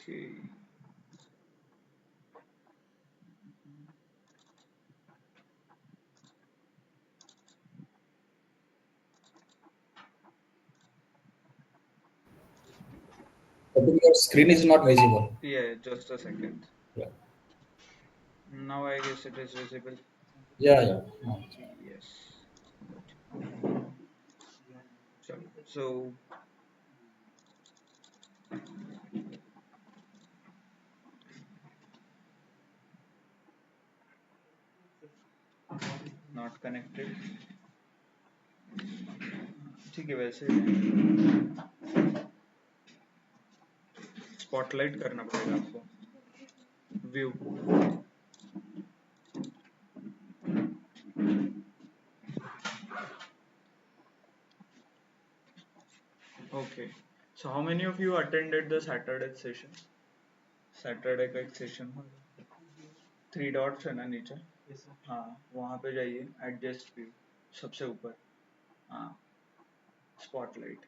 Okay. I think your screen is not visible. Yeah, just a second. Yeah, Now I guess it is visible. yeah, yeah. No. Yes. So not connected. ठीक है वैसे spotlight करना पड़ेगा आपको view okay so how many of you attended the Saturday session Saturday का एक session हो 3 dots है ना नीचे हाँ वहाँ पे जाइए एडजस्ट व्यू सबसे ऊपर हाँ स्पॉटलाइट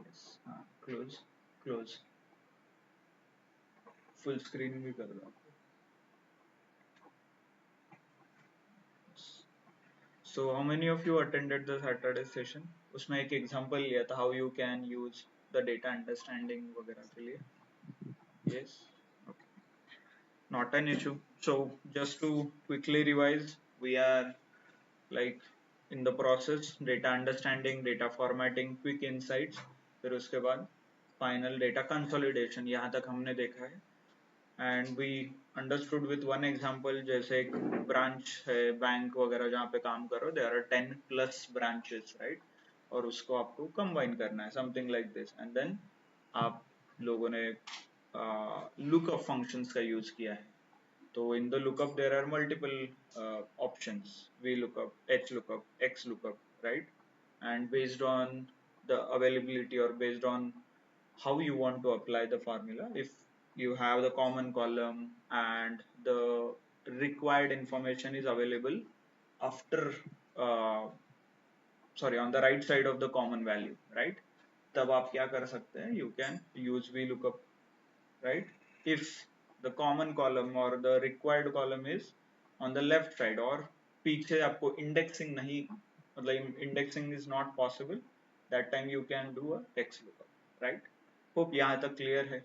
यस हाँ क्लोज क्लोज फुल स्क्रीन भी कर दो So how many of you attended the Saturday session? उसमें एक example लिया था how you can use the data understanding वगैरह के लिए. Yes. Okay. Not an issue. So just to quickly revise, we are like in the process data understanding, data formatting, quick insights. फिर उसके बाद final data consolidation यहाँ तक हमने देखा है. And we understood with one example जैसे एक branch है बैंक वगैरह जहाँ पे काम करो there are 10 plus branches right और उसको आपको combine करना है something like this and then आप लोगों ने lookup functions का use किया है तो in the lookup there are multiple options v lookup h lookup x lookup right and based on the availability or based on how you want to apply the formula if you have the common column and the required information is available after uh, sorry on the right side of the common value right तब आप क्या कर सकते हैं you can use VLOOKUP right if the common column or the required column is on the left side or पीछे आपको indexing नहीं मतलब indexing is not possible that time you can do a text lookup right hope यहाँ तक clear है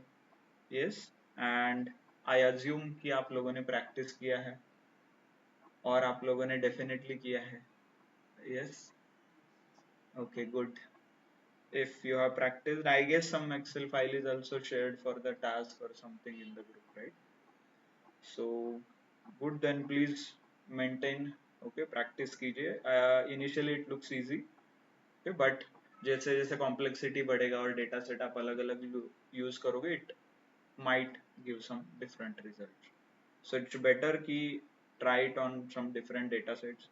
yes and I assume कि आप लोगों ने practice किया है और आप लोगों ने definitely किया है yes okay good if you have practiced I guess some excel file is also shared for the task or something in the group right so good then please maintain okay practice कीजिए initially it looks easy okay but जैसे जैसे complexity बढ़ेगा और data set आप अलग अलग use करोगे it might give some different results so it's better कि try it on some different data sets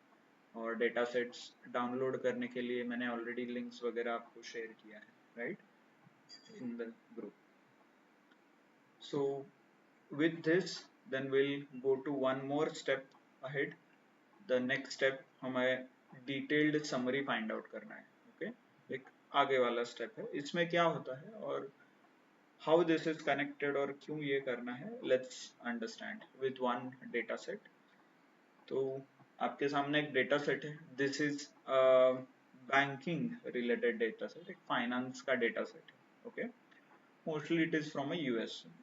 और data sets download करने के लिए मैंने already links वगैरह आपको share किया है right in the group so with this then we'll go to one more step ahead the next step हमें detailed summary find out करना है okay एक आगे वाला step है इसमें क्या होता है और how this is connected और क्यों ये करना है let's understand with one data set तो आपके सामने एक डेटा सेट है this is banking related data set एक फाइनेंस का डेटा सेट है okay mostly it is from a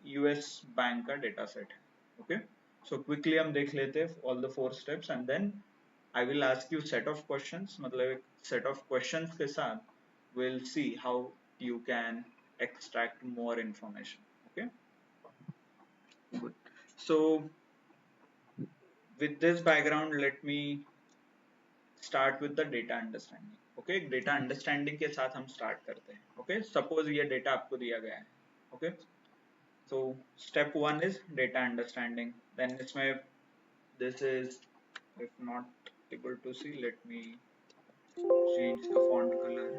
US bank का डेटा सेट है ओके सो क्विकली हम देख लेते हैं all the 4 steps and then I will ask you set of questions मतलब एक सेट ऑफ क्वेश्चंस के साथ we'll see how you can extract more information okay good so with this background let me start with the data understanding okay data understanding के साथ हम start करते हैं okay suppose ये data आपको दिया गया है okay so step 1 is data understanding then इसमें this is if not able to see let me change the font color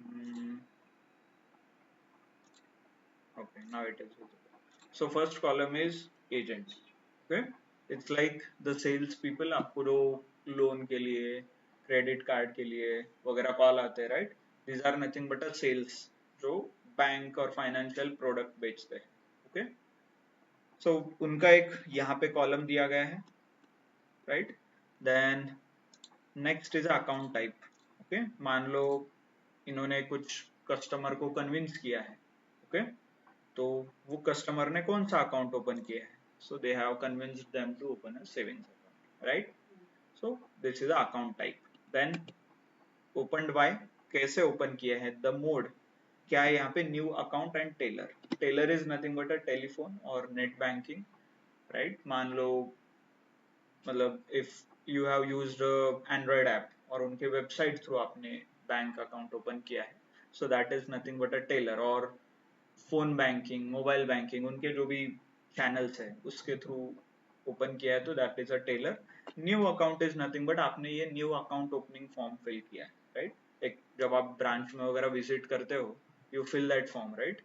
mm, okay now it is visible so first column is agents okay it's like the sales people, आपको जो loan के लिए, credit card के लिए वगैरह call आते हैं, right? These are nothing but a sales, जो बैंक और फाइनेंशियल प्रोडक्ट बेचते हैं। ओके, सो उनका एक यहाँ पे कॉलम दिया गया है, right? Then next is account type. Okay, मान लो इन्होंने कुछ कस्टमर को कन्विंस किया है, ओके, तो वो कस्टमर ने कौन सा अकाउंट ओपन किया है? So they have convinced them to open a savings account, right? So this is account type. Then opened by, कैसे ओपन किया है, द मोड, क्या है यहाँ पे, new account and teller. Teller is nothing but a telephone और net banking, right? मान लो मतलब if you have used android app और उनके वेबसाइट थ्रू आपने बैंक अकाउंट ओपन किया है, so that is nothing but a tailor. और फोन बैंकिंग, मोबाइल बैंकिंग, उनके जो भी चैनल्स है उसके थ्रू ओपन किया है, तो that is a teller. New account is nothing but आपने ये new account opening form fill किया है, राइट? एक जब आप ब्रांच में वगैरह विजिट करते हो, you fill that form, right?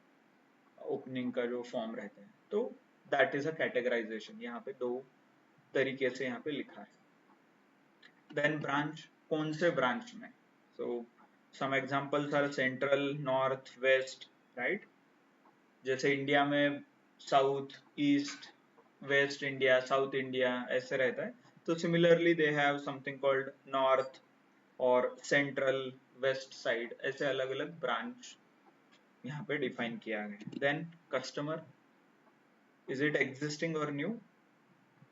Opening का जो फॉर्म रहता है, तो दैट इज अ कैटेगराइजेशन। यहाँ पे दो तरीके से यहाँ पे लिखा है। देन ब्रांच, कौन से ब्रांच में? So some examples are central, north, west, right? जैसे इंडिया में south, east, west India, south India ऐसे रहता है, तो similarly they have something called north और सेंट्रल, वेस्ट साइड, ऐसे अलग अलग ब्रांच यहाँ पे डिफाइन किया गया। Then customer, is it existing or new?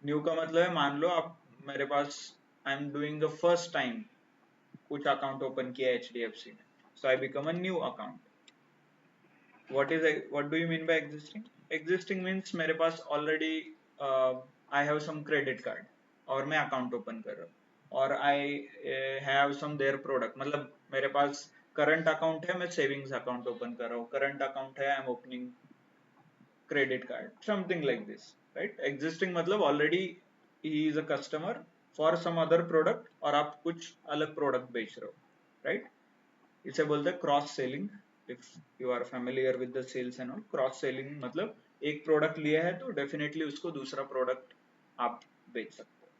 New का मतलब है, मान लो आप मेरे पास, I am doing the first time कुछ अकाउंट ओपन किया HDFC में, so I become a new account. what do you mean by existing? Existing means मेरे पास already I have some credit card और मैं अकाउंट ओपन कर रहा हूँ, और I have some their product, मतलब मेरे पास करंट अकाउंट है, मैं सेविंग्स अकाउंट ओपन कर रहा हूँ, करंट अकाउंट है, I am opening credit card, something like this, right? Existing मतलब ऑलरेडी ही is a customer for some other product, और आप कुछ अलग प्रोडक्ट बेच रहे हो, राइट? इसे बोलते हैं cross selling. If you are familiar with the sales and all, cross selling मतलब एक प्रोडक्ट लिया है तो डेफिनेटली उसको दूसरा प्रोडक्ट आप बेच सकते हो।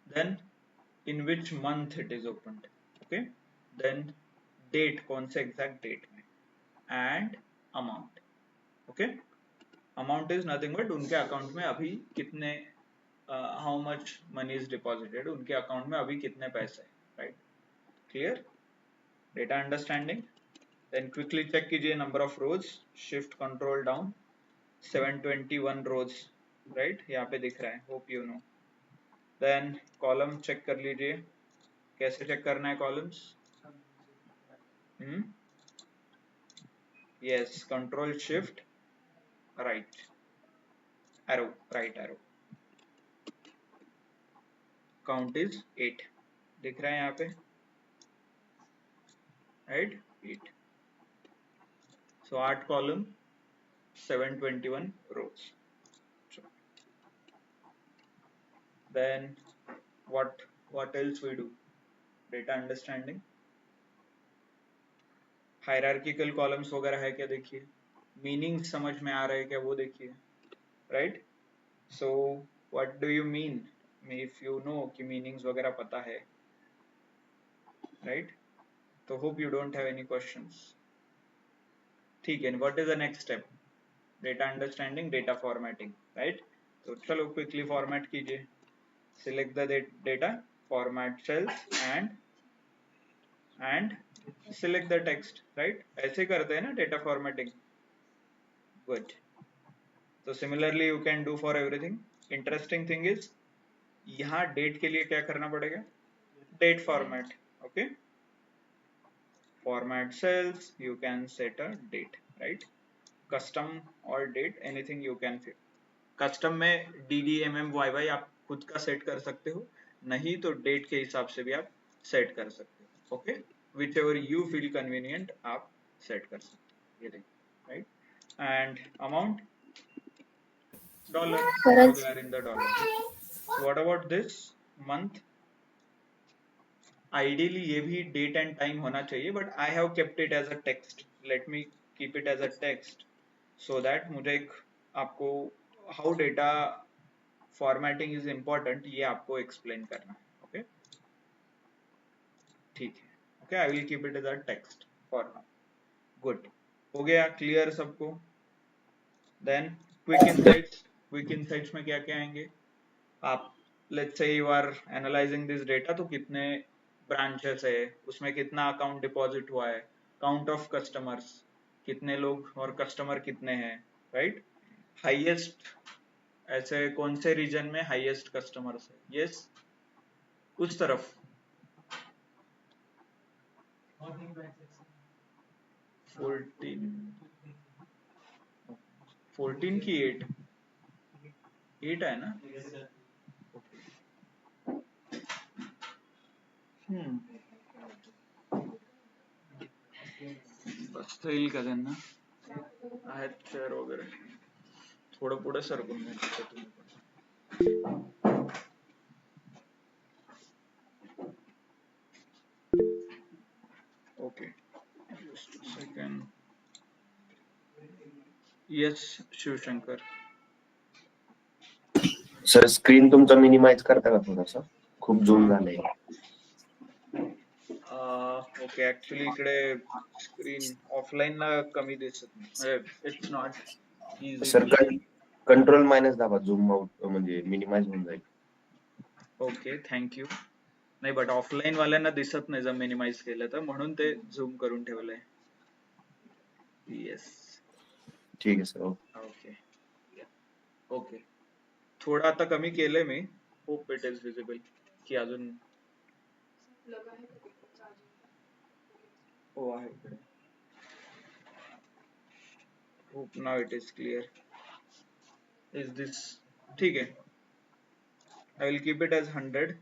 Then in which month it is opened, okay. Then date, कौन से एग्जैक्ट डेट में, and amount, okay. Amount is nothing but उनके अकाउंट में अभी कितने, how much money is deposited, उनके अकाउंट में अभी कितने पैसे, right? Clear? Data understanding. Then quickly check कीजिए number of rows, shift control down, 721 rows, right? यहाँ पे दिख रहा है, hope you know. Then column check कर लीजिए, कैसे check करना है columns? Yes, control shift right arrow, right arrow. Count is 8, दिख रहा है यहाँ पे, right? 8. So 8 column, 721 rows. Then what else we do? Data understanding. Hierarchical columns वगैरह है क्या, देखिए। मीनिंग समझ में आ रहा है क्या, वो देखिए, right? So what do you mean, if you know कि मीनिंग्स वगैरह पता है, राइट? तो hope you don't have any questions. ठीक है, what is the next step? Data understanding, data formatting, right? तो चलो क्विकली फॉर्मेट कीजिए। Select the data, format cells and select the text, right? ऐसे करते हैं ना डेटा फॉर्मेटिंग। गुड। तो similarly you can do for everything. Interesting thing is, यहाँ date के लिए क्या करना पड़ेगा, date format, okay. Format cells, you can set a date, right? Custom or date, anything you can fit. Custom में DDMMYY आप खुद का सेट कर सकते हो, नहीं तो डेट के हिसाब से भी आप सेट कर सकते हो, okay. Which ever you feel convenient आप सेट कर सकते हो, ये देखिए, right? And amount, dollar, Correct. we are in the dollar. What about this month? Ideally ये भी date and time होना चाहिए, but I have kept it as a text. Let me keep it as a text so that मुझे एक आपको how data formatting is important, ये आपको explain करना है. ओके ठीक है. Okay I will keep it as a text for now. Good. हो गया क्लियर सबको. देन क्विक इनसाइट्स में क्या क्या आएंगे. आप let's say you are analysing this data, तो कितने ब्रांचेस है, उसमें कितना अकाउंट डिपॉजिट हुआ है, काउंट ऑफ कस्टमर्स, कितने लोग और कस्टमर कितने हैं, राइट. हाईएस्ट, ऐसे कौन से रीजन में हाईएस्ट कस्टमर्स है. यस उस तरफ 14 14 की 8 है ना. हम्म बसता येईल का त्यांना. आहेत शेअर वगैरे. थोडं पुढे सरकून घ्यायचं तुम्ही पण. Okay just second. Yes Shivshankar. Sir screen तुमचा मिनिमाइज करता का थोडासा, खूप झूम झालंय. ओके ऍक्च्युली इकडे स्क्रीन ऑफलाईन ला कमी दिसत नाही, म्हणजे it's not easy. Sir control minus दाबा, झूम आउट म्हणजे मिनिमाइज होऊन जाईल. Okay thank you. नाही बट ऑफलाईन वाल्यांना दिसत नाही जर मिनिमाइज केलं तर, म्हणून ते झूम करून ठेवलंय. येस ठीक आहे सर. Okay okay. थोडं आता कमी केलंय मी. होप इट इज विजिबल की अजून. हो आहे इकडे. Hope now it is clear. Is this ठीक आहे. I will keep it as 100.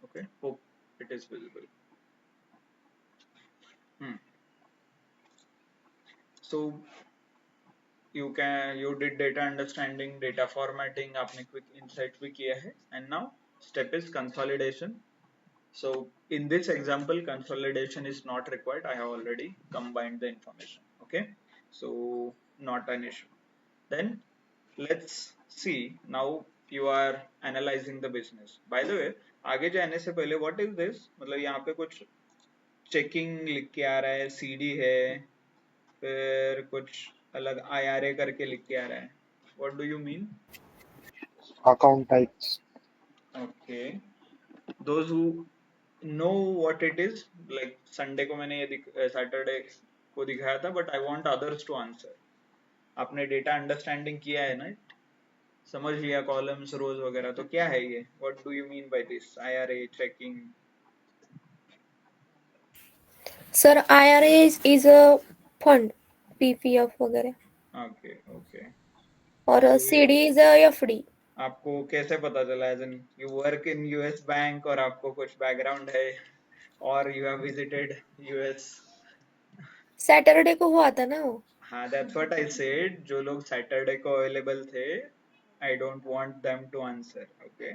Okay, hope it is visible. So you did data understanding, data formatting, आपने quick insight भी किया है, and now step is consolidation. So in this example consolidation is not required, I have already combined the information. Okay, so not an issue. Then let's see, now you are analyzing the business. By the way आगे जाने से पहले what is this, मतलब यहाँ पे कुछ checking लिख के आ रहा है, सीडी है, फिर कुछ अलग आईआरए करके लिख के आ रहा है. What do you mean. account types. Okay those who know what it is, like Sunday को मैंने ये सैटरडे को दिखाया था, but I want others to answer. आपने डेटा अंडरस्टैंडिंग किया है ना, समझ लिया कॉलम्स रोज वगैरह, तो क्या है ये, what do you mean by this IRA checking. Sir IRA is a fund, PPF वगैरह, ओके ओके. और CD is a FD. आपको कैसे पता चला, as in you work in US bank और आपको कुछ बैकग्राउंड है, और you have visited US. Saturday को हुआ था ना वो. हाँ दैट्स व्हाट आई सेड, जो लोग सैटरडे को अवेलेबल थे, I don't want them to answer. Okay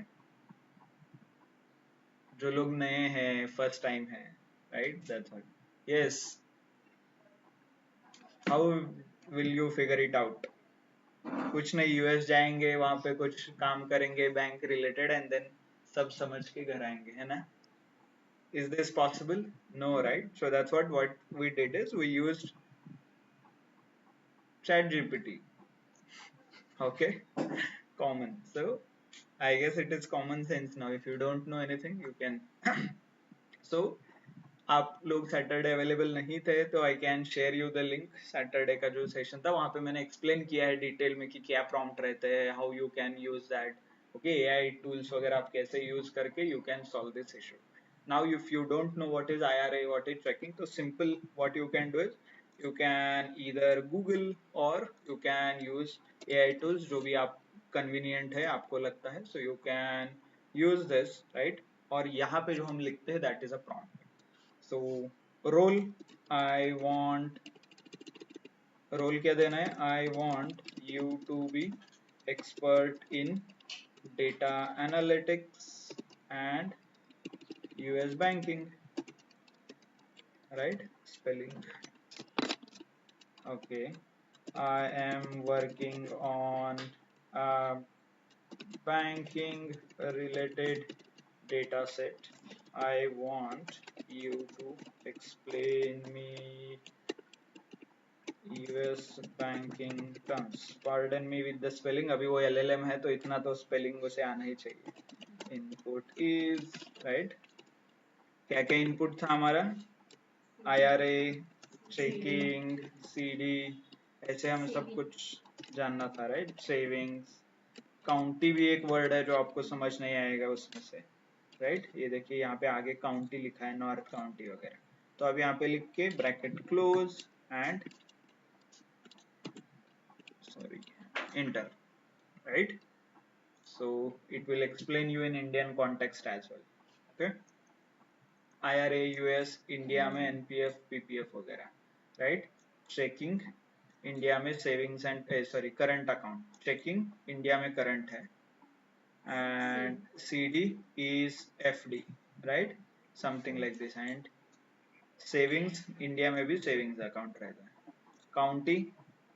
जो लोग नए हैं, फर्स्ट टाइम है, right, that's what. Yes how will you figure it out. कुछ नहीं, यूएस जाएंगे, वहां पे कुछ काम करेंगे बैंक रिलेटेड, एंड देन सब समझ के घर आएंगे, है ना. Is this possible? No, right? So that's what we did is we used ChatGPT. Okay, common. So I guess it is common sense now. If you don't know anything, you can. So आप लोग Saturday available नहीं थे तो I can share you the link. Saturday का जो session था वहां पे मैंने एक्सप्लेन किया है डिटेल में कि क्या प्रॉम्प्ट रहते हैं, how you can use that. Okay AI tools वगैरह आप कैसे यूज करके you can solve this issue. Now if you don't know what is IRA, what is tracking, so simple what you can do is you can either Google or you can use AI tools, जो भी आप convenient है आपको लगता है, so you can use this, right. और यहाँ पे जो हम लिखते हैं that is a prompt. So role, I want, role क्या देना है, I want you to be expert in data analytics and US banking, right, spelling. Okay, I am working on banking related data set. I want you to explain me US banking terms. Pardon me with the spelling. अभी वो LLM है तो इतना तो spelling उसे आना ही चाहिए. Input is right. क्या क्या input था हमारा? IRA, चेकिंग, CD, ऐसे हमें सब कुछ जानना था, राइट? सेविंग्स, काउंटी भी एक वर्ड है जो आपको समझ नहीं आएगा उसमें से, राइट? ये देखिए यहाँ पे आगे काउंटी लिखा है, नॉर्थ काउंटी वगैरह. तो अब यहाँ पे लिख के bracket close and sorry inter, right? So it will explain you in Indian context as well. Okay? IRA US India में NPF PPF वगैरह, राइट? चेकिंग इंडिया में savings and sorry current account, checking India में current है, and CD is FD, right? Something like this. And savings India में भी savings account रहता है. County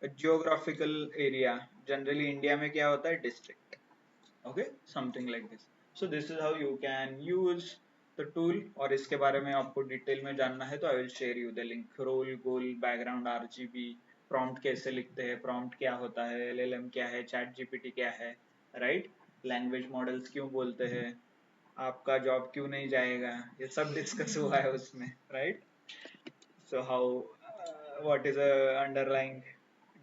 geographical area, generally India में क्या होता है? District. Okay, something like this. So this is how you can use the tool. और इसके बारे में आपको डिटेल में जानना है तो I will share you the link. Role, goal, background, RGB, prompt कैसे लिखते हैं, प्रॉम्प्ट क्या होता है, LLM क्या है, चैट GPT क्या है, राइट? लैंग्वेज मॉडल्स क्यों बोलते हैं, आपका जॉब क्यों नहीं जाएगा, ये सब डिस्कस हुआ है उसमें, right? So how what is the underlying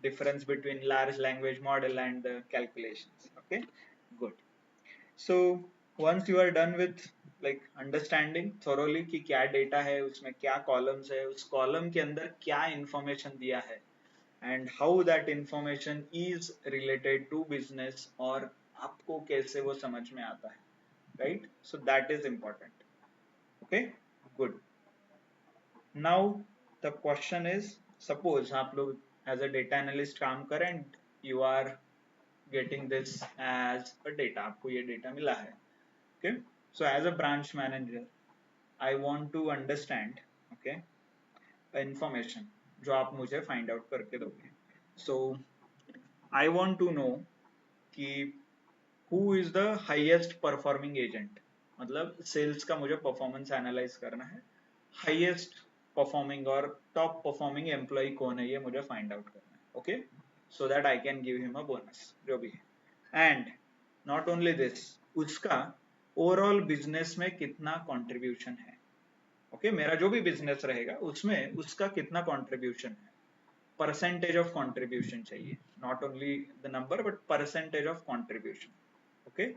difference between large language model and the calculations? Okay, good. So once you are done with like understanding thoroughly कि क्या data है, उसमें क्या columns है, उस column के अंदर क्या information दिया है, and how that information is related to business और आपको कैसे वो समझ में आता है, right? So that is important. Okay, good. Now the question is, suppose आप लोग as a data analyst काम करें and you are getting this as a data, आपको ये data मिला है. Okay, so as a branch manager I want to understand, okay, information जो आप मुझे find out करके दोगे. So I want to know कि who is the highest performing agent, मतलब sales का मुझे performance analyze करना है. Highest performing और top performing employee कौन है ये मुझे find out करना है. Okay, so that I can give him a bonus जो भी है. And not only this, उसका overall business में कितना contribution है. Okay, मेरा जो भी business रहेगा उसमें उसका कितना contribution है, percentage of contribution चाहिए, not only the number but percentage of contribution. Okay,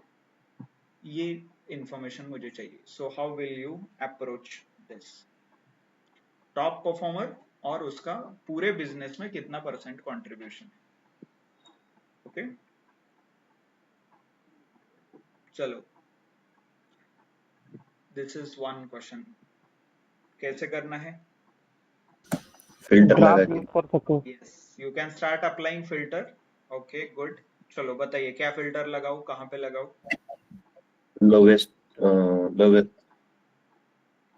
ये information मुझे चाहिए. So how will you approach this? Top performer और उसका पूरे बिजनेस में कितना परसेंट कंट्रीब्यूशन है. ओके, चलो दिस इज वन क्वेश्चन. कैसे करना है? फिल्टर लगा ग्राफ के. यूज कर सकते हो. Yes, you can start applying filter. Okay, good. चलो बताइए क्या फिल्टर लगाओ, कहाँ पे लगाओ? लोवेस्ट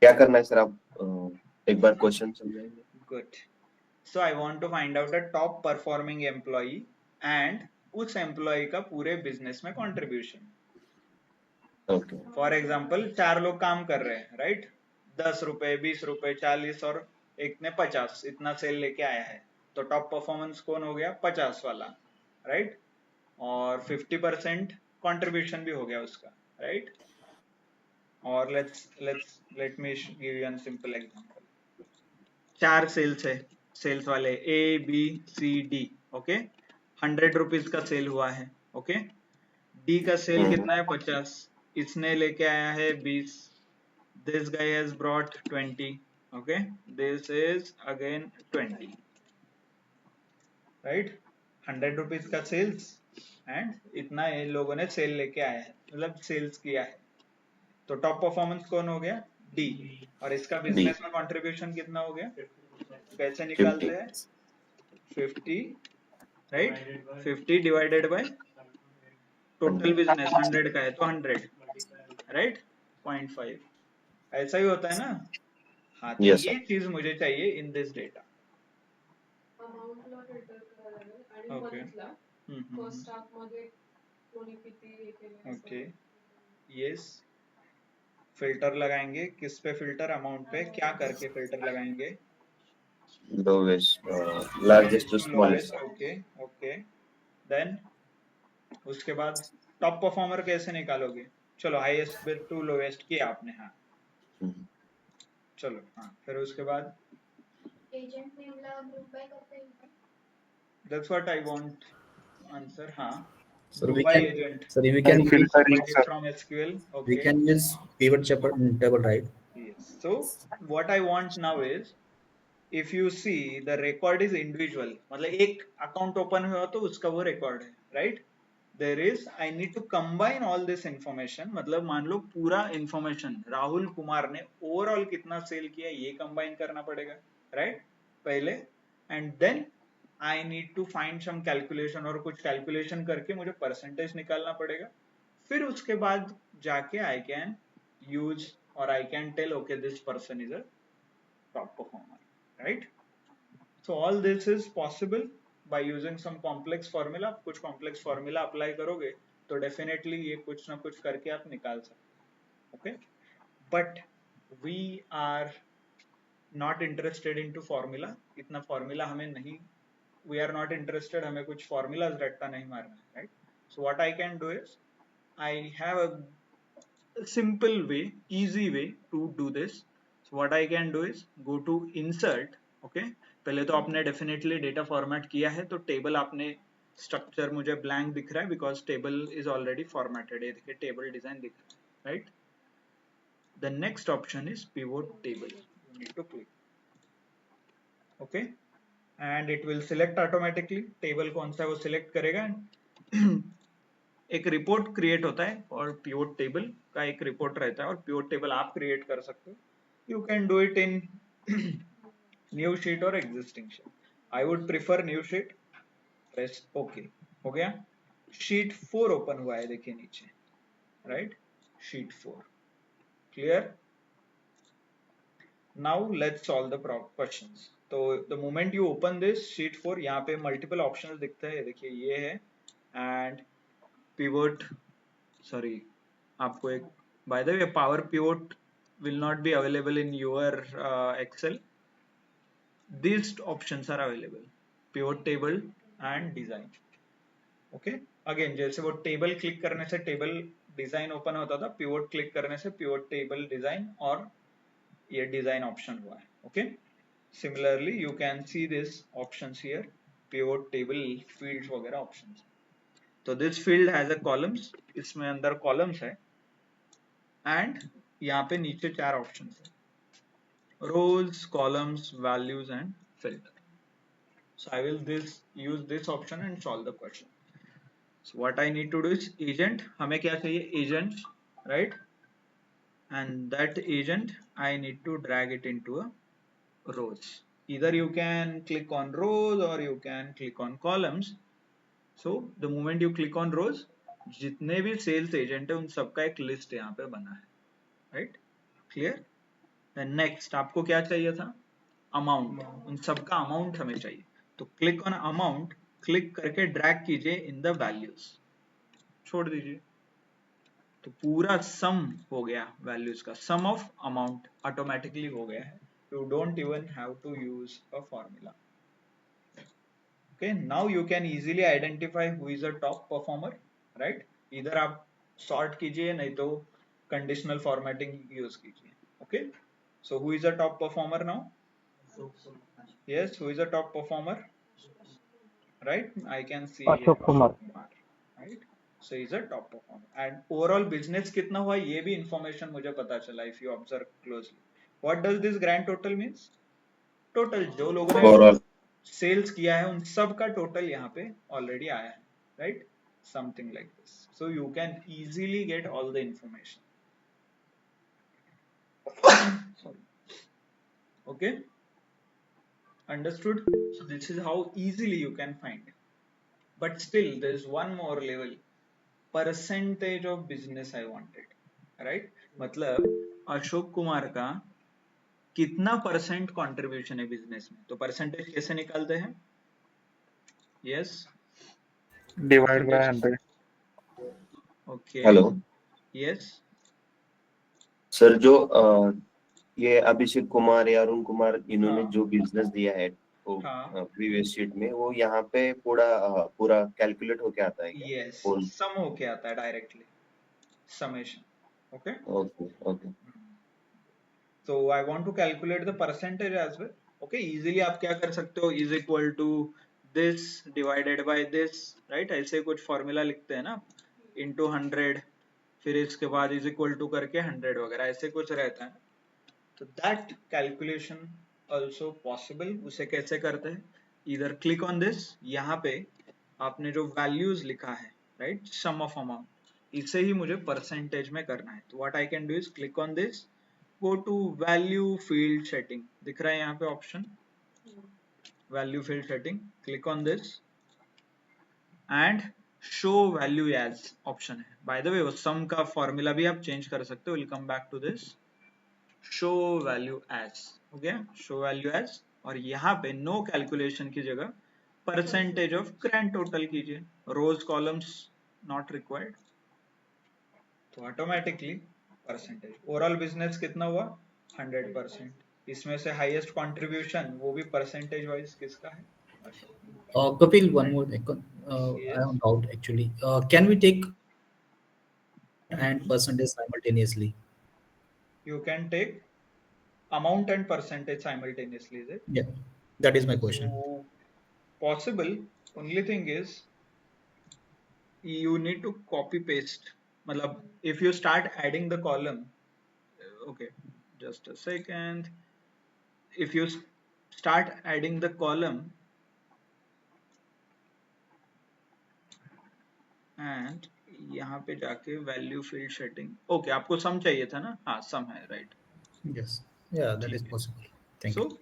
क्या करना है सर, आप एक बार क्वेश्चन समझाएंगे? Good. So I want to find out the top performing employee and उस एम्प्लॉई का पूरे बिजनेस में कंट्रीब्यूशन. ओके. फॉर एग्जाम्पल 4 लोग काम कर रहे हैं, राइट? 10 रुपए, 20 रुपए, 40 और एक ने 50, इतना सेल लेके आया है. तो टॉप परफॉर्मेंस कौन हो गया? 50 वाला, राइट? और 50% कंट्रीब्यूशन भी हो गया उसका, राइट? और let me give you an simple example. 4 sales है, सेल्स वाले ABCD. ओके, 100 रुपीज का सेल हुआ है. ओके, डी का सेल कितना है? 50. इसने लेके आया है 20. This guy has brought 20. Okay, this is again 20. Right, 100 rupees का सेल्स एंड इतना ये लोगों ने सेल लेके आया है, मतलब सेल्स किया है. तो टॉप परफॉर्मेंस कौन हो गया? डी. और इसका बिजनेस में कंट्रीब्यूशन कितना हो गया? कैसे निकालते हैं? 50, right? 50 divided by total business 100 का है तो 100, राइट? 0.5. ऐसा ही होता है ना? हाँ, तो Yes, ये चीज मुझे चाहिए in this data. Okay, first half मध्ये ओके यस फिल्टर लगाएंगे किस पे फिल्टर अमाउंट पे क्या करके फिल्टर लगाएंगे lowest largest to smallest lowest okay okay then उसके बाद टॉप परफॉर्मर कैसे निकालोगे चलो हाईएस्ट बिड टू लोवेस्ट किया आपने हाँ चलो हाँ फिर उसके बाद that's what I want answer हाँ So group we by can, agent so we And can use, filtering, get sir. it from SQL we okay can use pivot table, right? yes so what I want now is if you see the record is individual मतलब एक account open हुआ तो उसका वो record है right there is I need to combine all this information मतलब मान लो पूरा information राहुल कुमार ने overall कितना सेल किया ये combine करना पड़ेगा right पहले and then I need to find some calculation और कुछ calculation करके मुझे percentage निकालना पड़ेगा फिर उसके बाद जाके I can use or I can tell okay this person is a top performer right so all this is possible by using some complex formula कुछ complex formula apply करोगे तो definitely ये कुछ ना कुछ करके आप निकाल सकते okay but we are not interested into formula इतना formula हमें नहीं we are not interested हमें कुछ formulas रट्टा नहीं मारना है right so what I can do is I have a simple way easy way to do this so what I can do is go to insert okay पहले तो आपने definitely data format किया है तो टेबल आपने structure मुझे blank दिख रहा है because table is already formatted है देखिए टेबल डिजाइन दिख रहा है right the next option is pivot table you need to click okay and it will select automatically table कौन सा है वो सिलेक्ट करेगा एक रिपोर्ट क्रिएट होता है और पिवोट टेबल का एक रिपोर्ट रहता है और पिवोट टेबल आप क्रिएट कर सकते हो you can do it in new sheet or existing sheet I would prefer new sheet press okay हो गया शीट 4 ओपन हुआ है देखिए नीचे right sheet 4 clear now let's solve the questions तो the moment you open this sheet 4 यहाँ पे multiple options दिखते हैं देखिए ये है एंड पिवोट सॉरी आपको एक bye the way power pivot will not be available in your Excel these options are available pivot table and design okay again जैसे वो टेबल क्लिक करने से टेबल डिजाइन ओपन होता था पिवोट क्लिक करने से पिवोट टेबल डिजाइन और ये डिजाइन ऑप्शन हुआ है okay similarly you can see this options here pivot table fields वगैरह options तो this field has a columns इसमें अंदर columns है and यहाँ पे नीचे 4 options है rows, columns, values and filter. So I will use this option and solve the question. So what I need to do is agent. हमें क्या चाहिए agent, right? And that agent I need to drag it into a rows. Either you can click on rows or you can click on columns. So the moment you click on rows, जितने भी sales agent है उन सबका एक list यहाँ पे बना है, right? Clear? नेक्स्ट आपको क्या चाहिए था अमाउंट उन सबका अमाउंट हमें चाहिए तो क्लिक ऑन अमाउंट क्लिक करके ड्रैग कीजिए इन द वैल्यूज छोड़ दीजिए तो पूरा सम हो गया वैल्यूज का सम ऑफ अमाउंट ऑटोमेटिकली हो गया है you don't even have to use a formula okay now you can easily identify who is a top performer right इधर आप सॉर्ट कीजिए नहीं तो कंडीशनल फॉर्मेटिंग यूज कीजिए okay So who is a top performer now? Yes, who is a top performer? Right? I can see Ashok Kumar. Right? So he's a top performer. And overall business कितना हुआ ये भी information मुझे पता चला if you observe closely. What does this grand total means? Total जो लोगों ने overall sales किया है उन सब का total यहाँ पे already आया है. Right? Something like this. So you can easily get all the information. Sorry. Okay, understood? So this is how easily you can find. But still, there is one more level. Percentage of business I wanted, right? मतलब अशोक कुमार का कितना percent contribution है business में तो percentage कैसे निकालते हैं? Yes. Divide by 100. Okay hello yes sir, जो ये अभिषेक कुमार या अरुण कुमार इन्होंने हाँ जो बिजनेस दिया है वो हाँ प्रीवियस शीट में, वो यहाँ पे पूरा कैलकुलेट होके आता है क्या? Yes whole. सम होके आता है directly summation okay okay okay so I want to calculate the percentage as well okay easily आप क्या कर सकते हो is equal to this divided by this right ऐसे कुछ फॉर्मूला लिखते हैं ना into 100 फिर इसके बाद is equal to करके 100 वगैरह ऐसे कुछ रहता है तो that calculation also possible उसे कैसे करते हैं either click on this यहाँ पे आपने जो values लिखा है right sum of amount इसे ही मुझे percentage में करना है तो what I can do is click on this go to value field setting दिख रहा है यहाँ पे option value field setting click on this and show value as option है by the way वो sum का फॉर्मूला भी आप चेंज कर सकते हो we'll come back to this show value as हो गया show value as और यहाँ पे no calculation की जगह percentage of grand total कीजिए rows columns not required तो ऑटोमेटिकली परसेंटेज ओवरऑल बिजनेस कितना हुआ 100% इसमें से हाईएस्ट कंट्रीब्यूशन वो भी परसेंटेज वाइज किसका है Ashok Kapil, one more. I yes have a doubt actually. Can we take and percentage simultaneously? you can take amount and percentage simultaneously is it Yeah, that is my question. so possible only thing is you need to copy paste मतलब if you start adding the column okay just a second if you start adding the column and यहाँ पे जाके value field setting okay आपको सम चाहिए था ना हाँ sum है right Yes. Yeah, that is ठीक है possible. Thank so you.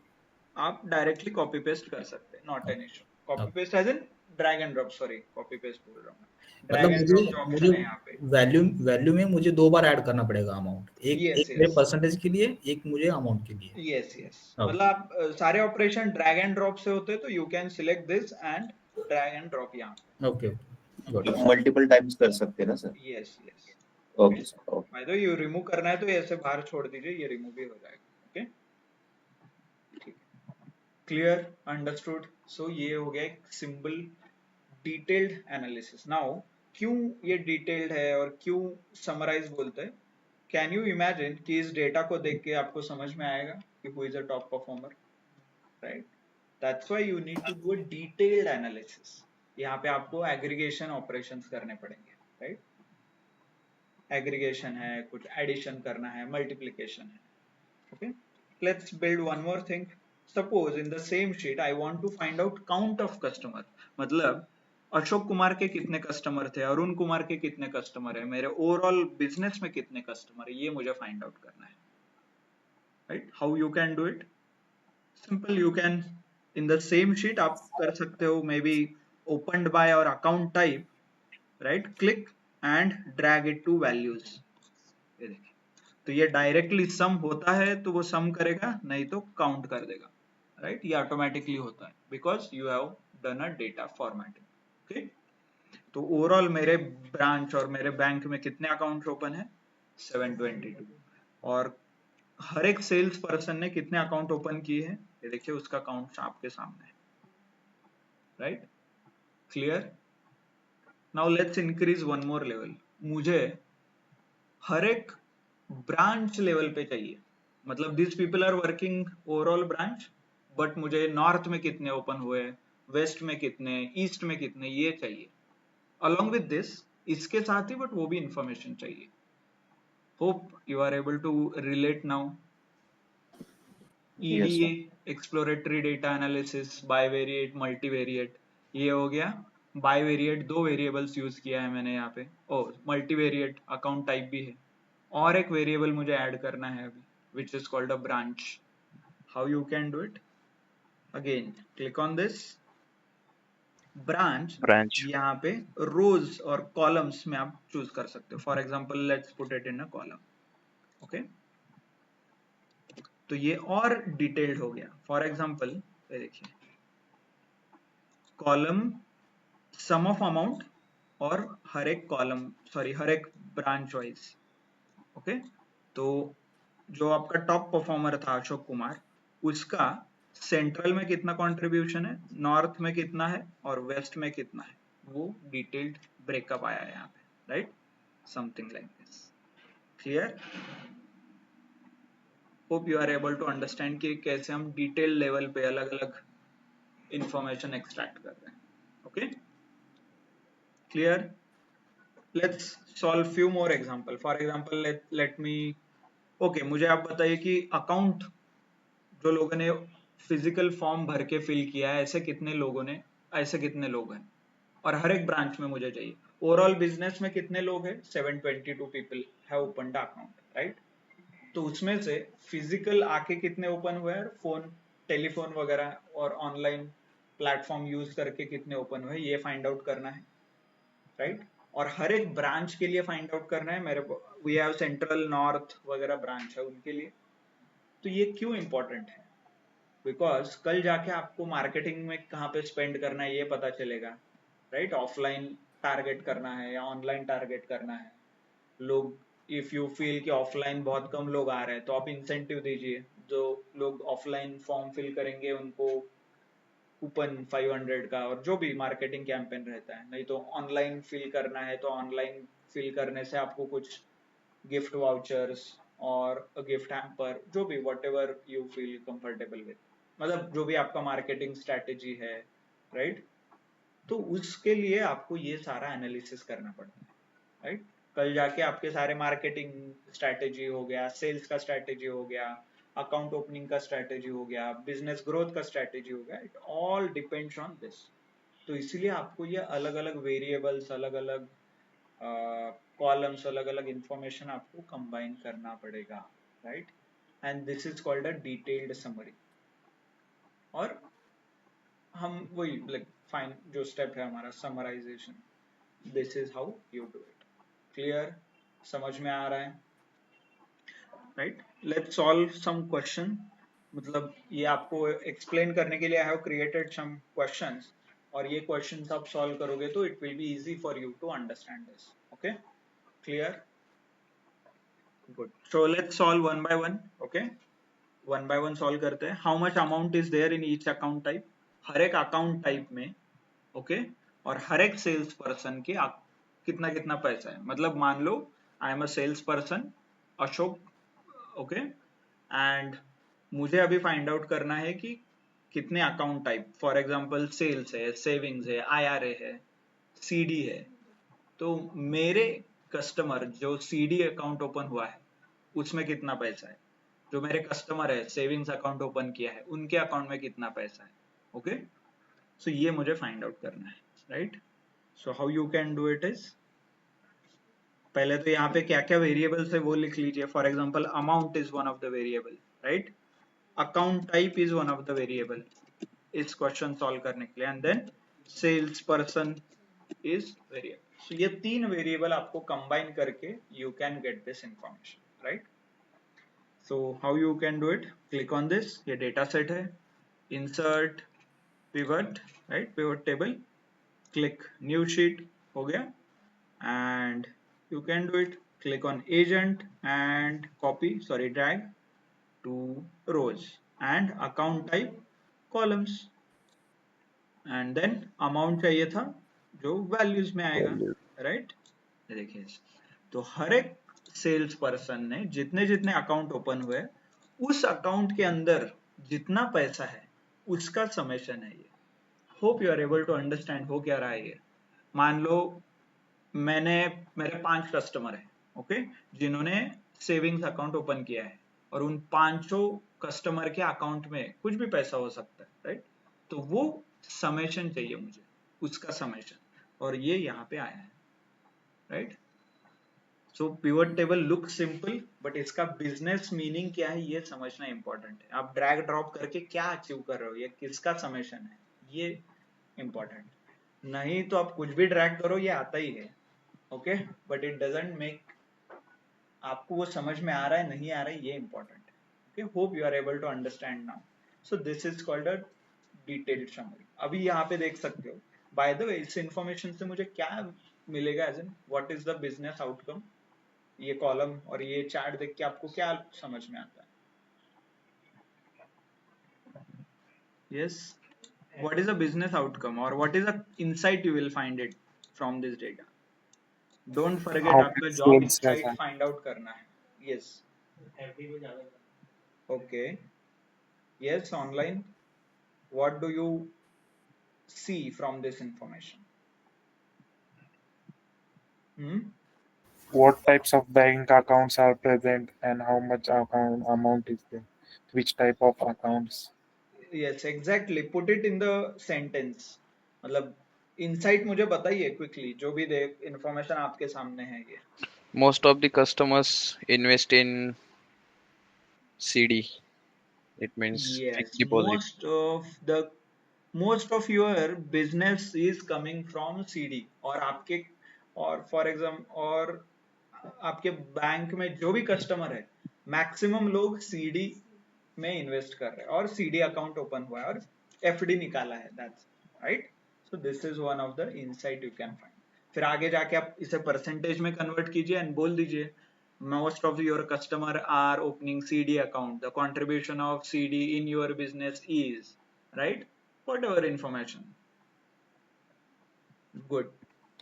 आप डायरेक्टली कॉपी पेस्ट कर सकते हैं not an issue copy Okay. Paste as in drag and drop sorry copy paste बोल रहा हूँ मतलब ड्रैग एंड मुझे ड्रॉप जो मुझे ऑप्शन है यहाँ पे वैल्यू वैल्यू में मुझे दो बार ऐड करना पड़ेगा अमाउंट, एक यस एक मेरे यस परसेंटेज के लिए, एक मुझे अमाउंट के लिए. यस यस मतलब ओके आप सारे ऑपरेशन ड्रैग एंड ड्रॉप से होते हैं तो you can select this and drag and drop यहाँ okay got it. Multiple times कर सकते हैं ना sir? Yes yes okay sir okay by the way ये रिमूव करना है तो ये ऐसे बाहर छोड़ दीजिए ये रिमूव भी हो जाएगा ओके ठीक क्लियर अंडरस्टूड सो ये हो गया एक सिंपल डिटेल्ड एनालिसिस नाउ क्यों ये डिटेल्ड है और क्यों समराइज बोलते हैं कैन यू इमेजिन कि इस डेटा को देख के आपको समझ में आएगा कि who is a top performer right that's why you need to do a detailed analysis यहाँ पे आपको एग्रीगेशन ऑपरेशंस करने पड़ेंगे राइट एग्रीगेशन है कुछ एडिशन करना है मल्टीप्लिकेशन है okay let's build one more thing suppose in the same sheet I want to find out count of customer मतलब अशोक कुमार के कितने कस्टमर थे अरुण कुमार के कितने कस्टमर है मेरे ओवरऑल बिजनेस में कितने कस्टमर है ये मुझे फाइंड आउट करना है right how you can do it simple you can in the same sheet आप कर सकते हो मे बी ओपनड बाय और account type right click and drag it to values ये देखिए तो ये डायरेक्टली सम होता है तो वो सम करेगा नहीं तो काउंट कर देगा राइट ये ऑटोमेटिकली होता है because you have done a data formatting okay तो ओवरऑल मेरे ब्रांच और मेरे बैंक में कितने अकाउंट्स ओपन है 722 और हर एक सेल्स पर्सन ने कितने अकाउंट ओपन किए हैं ये देखिए उसका काउंट आपके सामने है right clear now let's increase one more level मुझे हर एक ब्रांच लेवल पे चाहिए मतलब this people are working overall branch but मुझे नॉर्थ में कितने ओपन हुए वेस्ट में कितने ईस्ट में कितने ये चाहिए अलोंग विद दिस इसके साथ ही बट वो भी इंफॉर्मेशन चाहिए hope you are able to relate now yes EDA sir exploratory data analysis bivariate multivariate ये हो गया बाइवेरिएट दो वेरिएबल्स यूज किया है मैंने यहाँ पे ओ मल्टीवेरिएट अकाउंट टाइप भी है और एक वेरिएबल मुझे ऐड करना है अभी which is called a branch how you can do it again click on this branch यहाँ पे rows और columns में आप चूज कर सकते हो for example let's put it in a column okay तो ये और डिटेल्ड हो गया फॉर एग्जाम्पल ये देखिए कॉलम सम ऑफ अमाउंट और हर एक कॉलम हर एक ब्रांच वाइज। ओके, तो जो आपका टॉप परफॉर्मर था अशोक कुमार, उसका सेंट्रल में कितना कंट्रीब्यूशन है, नॉर्थ में कितना है और वेस्ट में कितना है, वो डिटेल्ड ब्रेकअप आया है यहाँ पे, right, something like this. Clear? Hope you are able to understand कि कैसे हम डिटेल लेवल पे अलग अलग इंफॉर्मेशन एक्सट्रैक्ट कर रहे हैं। Okay, clear? Let's solve few more example. For example let me, okay, मुझे आप बताइए कि अकाउंट जो लोगों ने फिजिकल फॉर्म भर के फिल किया है, ऐसे कितने लोग हैं, और हर एक ब्रांच में मुझे चाहिए। ओवरऑल बिजनेस में कितने लोग हैं, 722 people have opened account, right. तो उसमें से फिजिकल आके कितने ओपन हुए हैं, फोन, टेलीफोन वगैरह और ऑनलाइन प्लेटफॉर्म यूज करके कितने ओपन हुए, ये फाइंड आउट करना है, राइट। और हर एक ब्रांच के लिए फाइंड आउट करना है मेरे को। वी हैव सेंट्रल, नॉर्थ वगैरह ब्रांच है उनके लिए। तो ये क्यों इंपॉर्टेंट है, बिकॉज कल जाके आपको मार्केटिंग में कहाँ पे स्पेंड करना है ये पता चलेगा, राइट। ऑफलाइन टारगेट करना है या ऑनलाइन टारगेट करना है। लोग, इफ यू फील कि ऑफलाइन बहुत कम लोग आ रहे हैं तो आप इंसेंटिव दीजिए, जो लोग ऑफलाइन फॉर्म फिल करेंगे उनको कूपन 500 का, और जो भी मार्केटिंग कैंपेन रहता है। नहीं तो ऑनलाइन फिल करना है तो ऑनलाइन फिल करने से आपको कुछ गिफ्ट वाउचर्स और गिफ्ट हैम्पर, जो भी what ever you feel comfortable with, मतलब जो भी आपका मार्केटिंग स्ट्रैटेजी है, राइट। तो उसके लिए आपको ये सारा एनालिसिस करना पड़ता है, राइट। कल जाके आपके सारे मार्केटिंग स्ट्रैटेजी हो गया, सेल्स का स्ट्रैटेजी हो गया, अकाउंट ओपनिंग का स्ट्रैटेजी हो गया, बिजनेस ग्रोथ का स्ट्रैटेजी हो गया, it all depends on this. तो इसीलिए आपको ये अलग अलग वेरिएबल्स, अलग अलग कॉलम्स, अलग अलग इंफॉर्मेशन आपको कंबाइन करना पड़ेगा, right. And this is called a detailed summary. और हम वही लाइक फाइन जो स्टेप है हमारा summarization, this is how you do it. Clear? समझ में आ रहा है, right. Let's solve some question. मतलब ये आपको एक्सप्लेन करने के लिए I have created some questions, और ये क्वेश्चंस आप सॉल्व करोगे तो it will be easy for you to understand this. Okay, clear? Good. So let's solve one by one. Okay, one by one solve करते हैं। How much amount is there in each account type, हर एक account type में, okay. और हर एक sales person के कितना कितना पैसा है। मतलब मान लो I am a sales person Ashok, okay, and मुझे अभी फाइंड आउट करना है कि कितने account type, for example sales है, सेविंग्स है, आईआरए है, सीडी है। तो मेरे कस्टमर जो सीडी अकाउंट ओपन हुआ है उसमें कितना पैसा है, जो मेरे कस्टमर है सेविंग्स अकाउंट ओपन किया है उनके अकाउंट में कितना पैसा है। ओके, सो ये मुझे फाइंड आउट करना है, right. So how you can do it is, पहले तो यहाँ पे क्या क्या वेरिएबल्स है वो लिख लीजिए। For example amount is one of the variable, right. Account type is one of the variable इस क्वेश्चन सॉल्व करने के लिए, and then sales person is variable. So ये तीन वेरिएबल आपको कंबाइन करके you can get this information, right. So how you can do it, click on this, ये data set है, insert pivot, right, pivot table, click new sheet, हो गया। And you can do it, click on agent and copy, drag to rows, and account type columns, and then amount चाहिए था जो values में आएगा, right। देखिए, तो हर एक सेल्स पर्सन ने जितने जितने अकाउंट ओपन हुए उस अकाउंट के अंदर जितना पैसा है उसका समेशन है ये। Hope you are able to understand हो क्या रहा है ये। मान लो मेरे 5 कस्टमर है, ओके, जिन्होंने सेविंग्स अकाउंट ओपन किया है, और उन 5 कस्टमर के अकाउंट में कुछ भी पैसा हो सकता है, राइट। तो वो समेशन चाहिए मुझे, उसका समेशन, और ये यहाँ पे आया है, right. So pivot table look simple, but इसका बिजनेस मीनिंग क्या है ये समझना इंपॉर्टेंट है। आप ड्रैग ड्रॉप करके क्या अचीव कर रहे हो, ये किसका समेशन है, ये इंपॉर्टेंट। नहीं तो आप कुछ भी ड्रैग करो ये आता ही है, okay, but it doesn't make, आपको वो समझ में आ रहा है नहीं आ रहा है ये इंपॉर्टेंट है। Okay, hope you are able to understand now. So this is called a detailed summary. अभी यहाँ पे देख सकते हो, बाय द वे इस इंफॉर्मेशन से मुझे क्या मिलेगा as in what is the business outcome, ये कॉलम और ये चार्ट देख के आपको क्या समझ में आता है? Yes, what is a business outcome or what is the insight you will find it from this data? Don't forget How आपका much job sales insight रहता है? find out करना है. Yes. Okay. Yes, online. What do you see from this information? What types of bank accounts are present and how much account amount is there? Which type of accounts? Yes, exactly. Put it in the sentence. मतलब insight मुझे बताइए quickly. जो भी दे information आपके सामने है ये. Most of the customers invest in CD. It means fixed Yes, deposit. most of your business is coming from CD और आपके और फॉर एग्जाम्पल और आपके बैंक में जो भी कस्टमर है मैक्सिमम लोग सीडी में इन्वेस्ट कर रहे हैं और सीडी अकाउंट ओपन हुआ है और एफडी निकाला है, that's right. So this is one of the insight you can find. फिर आगे जाके आप इसे परसेंटेज में कन्वर्ट कीजिए एंड बोल दीजिए most of your customer are opening CD account, the contribution of CD in your business is, right, whatever information. Good.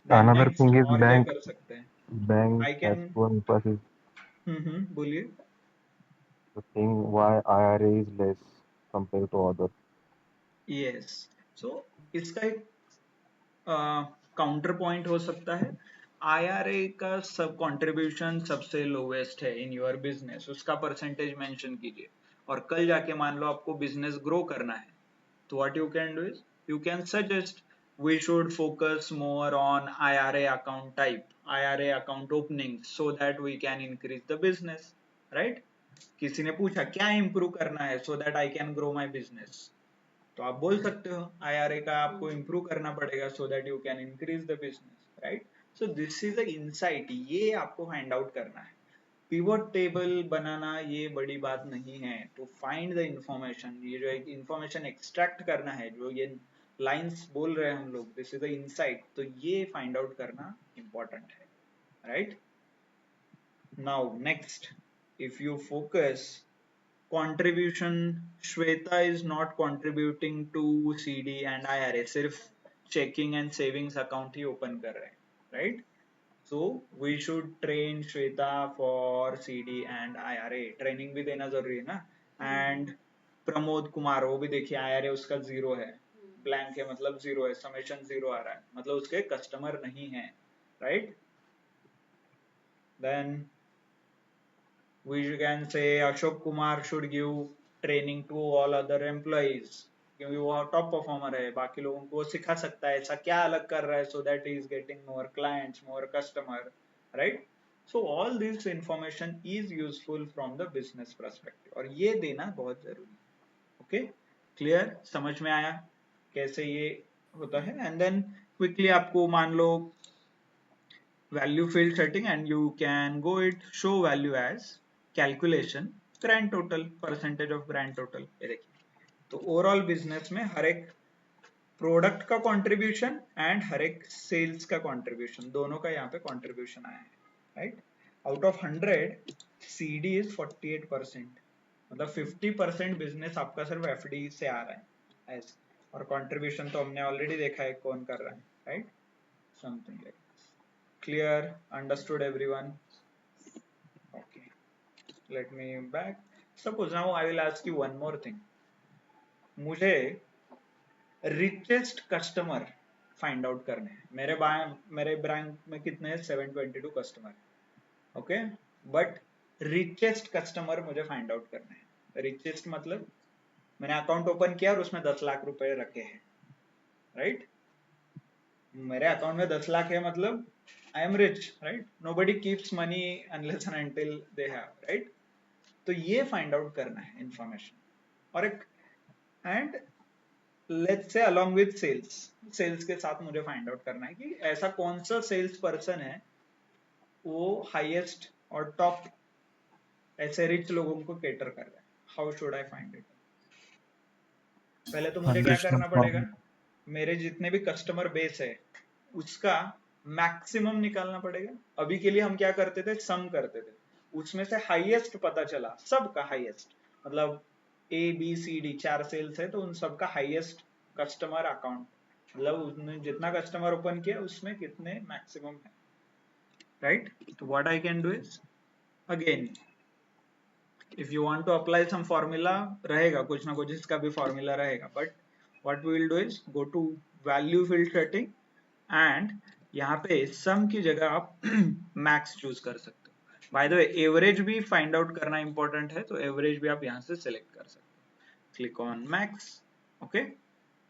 Then Another next thing is और क्या कर सकते हैं? bank I has can one emphasis बोलिए. the thing why IRA is less compared to other. Yes, so इसका एक counter point हो सकता है. IRA का सब कंट्रीब्यूशन सबसे लोवेस्ट है इन योर बिजनेस, उसका परसेंटेज मेंशन कीजिए. और कल जाके मान लो आपको बिजनेस ग्रो करना है, तो what you can do is you can suggest we should focus more on IRA account type, IRA account openings so that we can increase the business, right? किसी ने पूछा क्या इंप्रूव करना है so that I can grow my business, तो आप बोल सकते हो IRA का आपको इंप्रूव करना पड़ेगा so that you can increase the business, right? So this is the insight, ये आपको फाइंड आउट करना है. पिवट टेबल बनाना ये बड़ी बात नहीं है. टू फाइंड द इंफॉर्मेशन, ये जो एक इंफॉर्मेशन एक्सट्रैक्ट करना है, जो ये लाइंस बोल रहे हैं हम लोग, दिस इज द इनसाइट, तो ये फाइंड आउट करना इंपॉर्टेंट है, right. Now next, if you focus contribution, Shweta is not contributing to CD and IRA, सिर्फ चेकिंग एंड सेविंग्स अकाउंट ही ओपन कर रहे हैं, right. So we should train Shweta for CD and IRA. Training भी देना जरूरी है ना. एंड प्रमोद कुमार, वो भी देखिए IRA उसका 0 है, ब्लैंक है मतलब 0 है, समेशन 0 आ रहा है, मतलब उसके कस्टमर नहीं है, right. Then we can say Ashok Kumar should give training to all other employees, क्योंकि वो टॉप परफॉर्मर है, बाकी लोगों को सिखा सकता है ऐसा क्या अलग कर रहा है so that he is getting more clients, more customer, right. So all this information is useful from the business perspective और ये देना बहुत जरूरी. ओके, क्लियर, समझ में आया कैसे ये होता है. एंड देन क्विकली आपको मान लो value field setting and you can go it show value as calculation grand total, percentage of grand total. ये देखिए, तो ओवरऑल बिजनेस में हर एक प्रोडक्ट का कंट्रीब्यूशन एंड हर एक सेल्स का कंट्रीब्यूशन, दोनों का यहाँ पे कंट्रीब्यूशन आया है, right. Out of 100 CD is 48%, मतलब 50% बिजनेस आपका सिर्फ FD से आ रहा है ऐसे, और कंट्रीब्यूशन तो हमने ऑलरेडी देखा है कौन कर रहा है, right. Something like clear, understood everyone? Okay, let me back. Suppose now I will ask you one more thing. मुझे richest customer find out करने हैं. मेरे बैंक में कितने हैं? 722 customer, okay. But richest customer मुझे find out करने हैं. richest मतलब मैंने अकाउंट ओपन किया और उसमें 10 लाख रुपए रखे हैं, राइट. मेरे अकाउंट में 10 लाख है मतलब I am rich, right? Nobody keeps money unless and until they have, right? तो ये find out करना है information. और एक and let's say along with sales के साथ मुझे find out करना है कि ऐसा कौन सा सेल्स पर्सन है वो highest और top ऐसे रिच लोगों को cater कर रहा है. How should I find it? पहले तो मुझे क्या करना पड़ेगा, मेरे जितने भी कस्टमर बेस है उसका मैक्सिमम निकालना पड़ेगा। अभी के लिए हम क्या करते थे, सम करते थे, उसमें से हाईएस्ट पता चला, सबका हाईएस्ट, मतलब A B C D 4 sales है तो उन सबका हाईएस्ट कस्टमर अकाउंट, मतलब उसने जितना कस्टमर ओपन किया उसमें कितने मैक्सिमम है, राइट। तो what I can do is, again if you want to apply some formula, रहेगा कुछ ना कुछ इसका भी फॉर्मूला रहेगा, but what we will do is go to value field setting and यहाँ पे सम की जगह आप मैक्स चूज कर सकते हो। बाय द वे एवरेज भी फाइंड आउट करना इंपॉर्टेंट है, तो एवरेज भी आप यहाँ से सिलेक्ट कर सकते हो। Click on max, okay,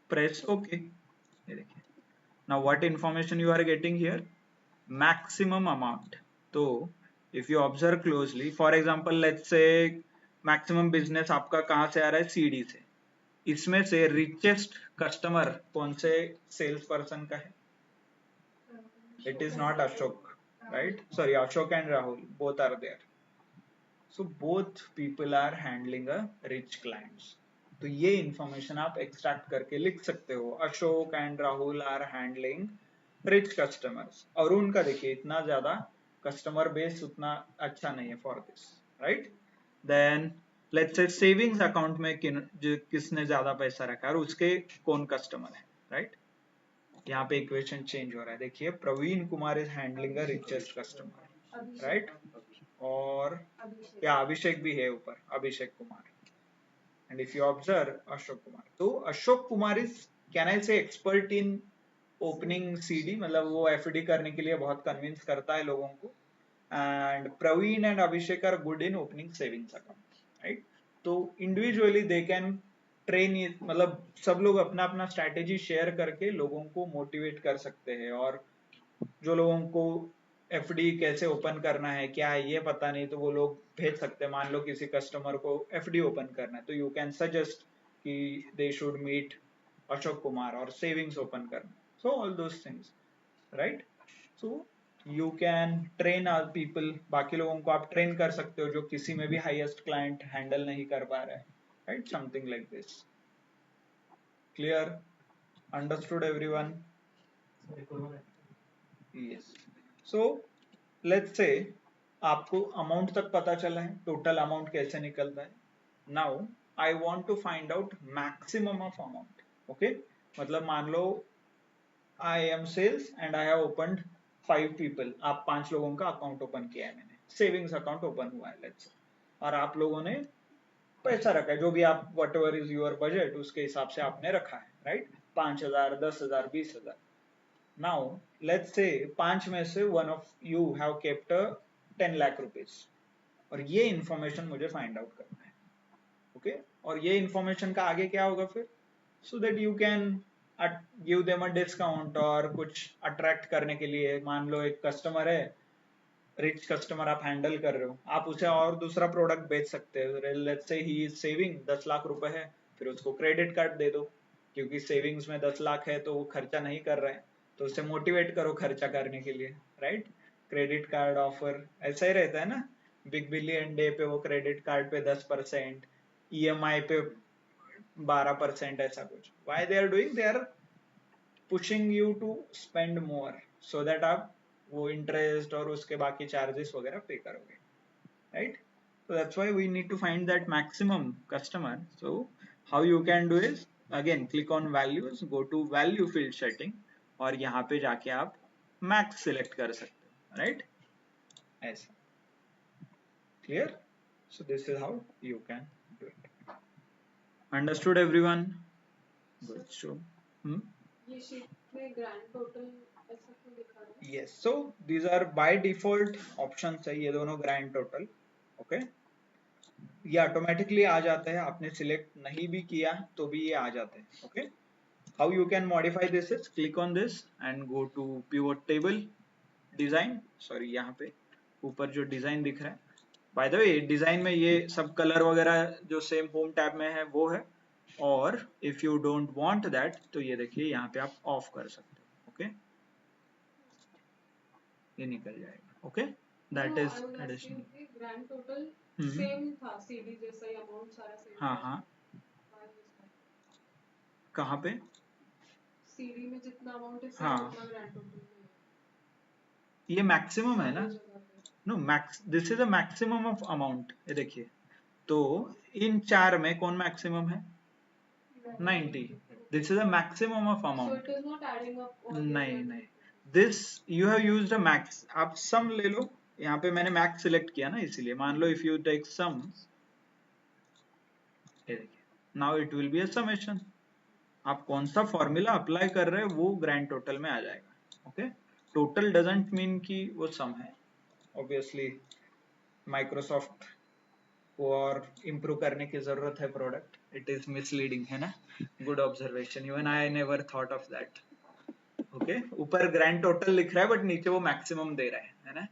press okay. ये देखिए, now what information you are getting here, maximum amount. तो if you observe closely, for example let's say maximum business आपका कहाँ से आ रहा है, सीडी से। इसमें से रिचेस्ट कस्टमर कौन से सेल्स पर्सन का है, it is not Ashok, right? Sorry, Ashok and Rahul both are there. So both people are handling a rich clients. तो ये इंफॉर्मेशन आप एक्सट्रैक्ट करके लिख सकते हो, Ashok and Rahul are handling rich customers. Arun का देखिए इतना ज्यादा कस्टमर बेस उतना अच्छा नहीं है for this, right. Then let's say savings account में किसने ज्यादा पैसा रखा है और उसके कौन कस्टमर है, राइट। यहाँ पे इक्वेशन चेंज हो रहा है, देखिए Praveen Kumar is handling the richest customer, right, और या अभिषेक भी है ऊपर, Abhishek Kumar, and if you observe Ashok Kumar, तो Ashok Kumar is, can I say, expert in opening CD, मतलब वो एफडी करने के लिए बहुत कन्विंस करता है लोगों को, and Praveen and Abhishek are good in opening savings account, right. तो इंडिविजुअली दे कैन ट्रेन, मतलब सब लोग अपना अपना स्ट्रैटेजी शेयर करके लोगों को मोटिवेट कर सकते हैं, और जो लोगों को एफडी कैसे ओपन करना है क्या है ये पता नहीं, तो वो लोग भेज सकते हैं। मान लो किसी कस्टमर को एफडी ओपन करना है, तो यू कैन सजेस्ट कि they should meet Ashok Kumar, और सेविंग्स ओपन करना, so all those things, right. So you can train our people, बाकी लोगों को आप ट्रेन कर सकते हो जो किसी में भी हाईएस्ट क्लाइंट हैंडल नहीं कर पा रहे हैं, right, something like this. Clear? Understood everyone? Yes. So let's say आपको अमाउंट तक पता चला है, टोटल अमाउंट कैसे निकलता है। Now I want to find out maximum of amount, okay. मतलब मान लो I am sales and I have opened 5 people, आप 5 लोगों का अकाउंट ओपन किया है मैंने, सेविंग्स अकाउंट ओपन हुआ है लेट्स से, और आप लोगों ने पैसा रखा है, जो भी आप what ever is your budget उसके हिसाब से आपने रखा है, राइट, 5,000, 10,000, 20,000। नाउ लेट्स से 5 में से one of you have kept 10 lakh rupees, और ये इंफॉर्मेशन मुझे फाइंड आउट करना है, ओके। और ये इंफॉर्मेशन का आगे क्या होगा फिर, so that you can give them a discount, और कुछ अट्रैक्ट करने के लिए, मान लो एक कस्टमर है, रिच कस्टमर आप हैंडल कर रहे हो, आप उसे और दूसरा प्रोडक्ट बेच सकते हो। Let's say he is saving 10 lakh रुपए है, फिर उसको क्रेडिट कार्ड दे दो, क्योंकि सेविंग्स में 10 लाख है तो वो खर्चा नहीं कर रहा है, तो उसे मोटिवेट करो खर्चा करने के लिए, राइट। क्रेडिट कार्ड ऑफर ऐसा ही रहता है ना, बिग बिलियन डे पे वो क्रेडिट कार्ड पे 10%, ईएमआई पे 12%, ऐसा कुछ। Why they are doing, they are pushing you to spend more, so that आप वो इंटरेस्ट और उसके बाकी चार्जेस वगैरह पे करोगे, right. So that's why we need to find that maximum customer. So how you can do is, again click on values, go to value field setting, और यहाँ पे जाके आप max select कर सकते हो, right, ऐसा। Clear? So this is how you can do it. Understood everyone? Good. So ये शीट में ग्रैंड टोटल ऐसा क्यों दिखा रहा है? yes, so these are by default options है ये दोनों, ग्रैंड टोटल, ओके। ये ऑटोमेटिकली आ जाता है, आपने सिलेक्ट नहीं भी किया तो भी ये आ जाते हैं, okay. How you can modify this is, click on this and go to pivot table design, sorry यहाँ पे ऊपर जो डिजाइन दिख रहा है, बाय द वे डिजाइन में ये सब कलर वगैरह जो सेम होम टैब में है वो है, और if you don't want that तो ये देखिए यहाँ पे आप ऑफ कर सकते हो, ओके, ये निकल जाएगा, okay. That is additional. Grand total same था, सीडी जैसा ही अमाउंट सारा सेम। हाँ हाँ, कहाँ पे, सीडी में जितना अमाउंट है हाँ। उतना ग्रैंड टोटल में ये मैक्सिमम है ना, no max, this is a maximum of amount. ये देखिए, तो इन 4 में कौन मैक्सिमम है? 90। This is a maximum of So amount. it is not adding up all the नहीं values. नहीं, this you have used a max. आप सम ले लो, यहाँ पे मैंने मैक्स सिलेक्ट किया ना, इसीलिए मान लो इफ यू टेक सम, ये देखिए, now it will be a summation. आप कौन सा फॉर्मूला अप्लाई कर रहे हैं वो ग्रैंड टोटल में आ जाएगा। ओके, टोटल डजंट मीन कि वो सम है। ऑब्वियसली माइक्रोसॉफ्ट को और इम्प्रूव करने की जरूरत है प्रोडक्ट, इट इज मिसलीडिंग, है ना। Good observation, even I never thought of that. Okay, ऊपर ग्रैंड टोटल लिख रहा है बट नीचे वो मैक्सिमम दे रहा है ना।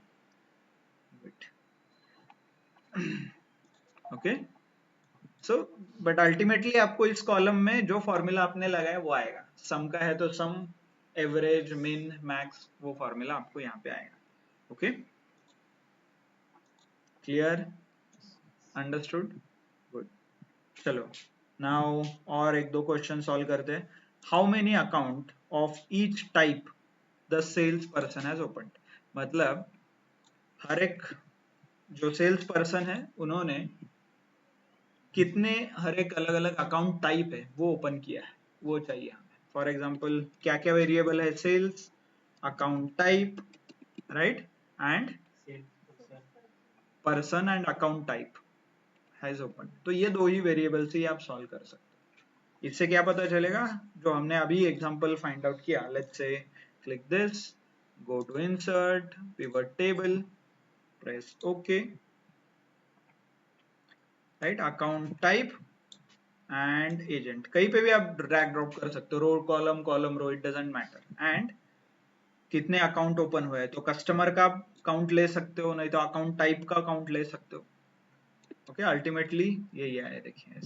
ओके, सो बट अल्टीमेटली आपको इस कॉलम में जो फॉर्मूला आपने लगाया वो आएगा। सम का है तो सम, एवरेज, मिन, मैक्स, वो फॉर्मूला आपको यहाँ पे आएगा। Okay, clear, understood, good. चलो नाउ और एक दो क्वेश्चन सॉल्व करते हैं। How many account of each type the sales person has open. मतलब हर एक जो सेल्स पर्सन है उन्होंने कितने, हर एक अलग अलग अकाउंट टाइप है वो ओपन किया है, वो चाहिए हमें। फॉर एग्जांपल क्या क्या वेरिएबल है? Sales, account type, right, and person and account type has open. तो ये दो ही वेरिएबल से आप सॉल्व कर सकते हो। इससे क्या पता चलेगा? जो हमने अभी एग्जांपल फाइंड आउट किया, let's say click this, go to insert, pivot table, press okay, right, account type and agent, कहीं पे भी आप ड्रैग ड्रॉप कर सकते हो, row column, column row, it doesn't matter. And कितने अकाउंट ओपन हुए, तो कस्टमर का काउंट ले सकते हो, नहीं तो अकाउंट टाइप का काउंट ले सकते हो। ओके, अल्टीमेटली यही है, देखिए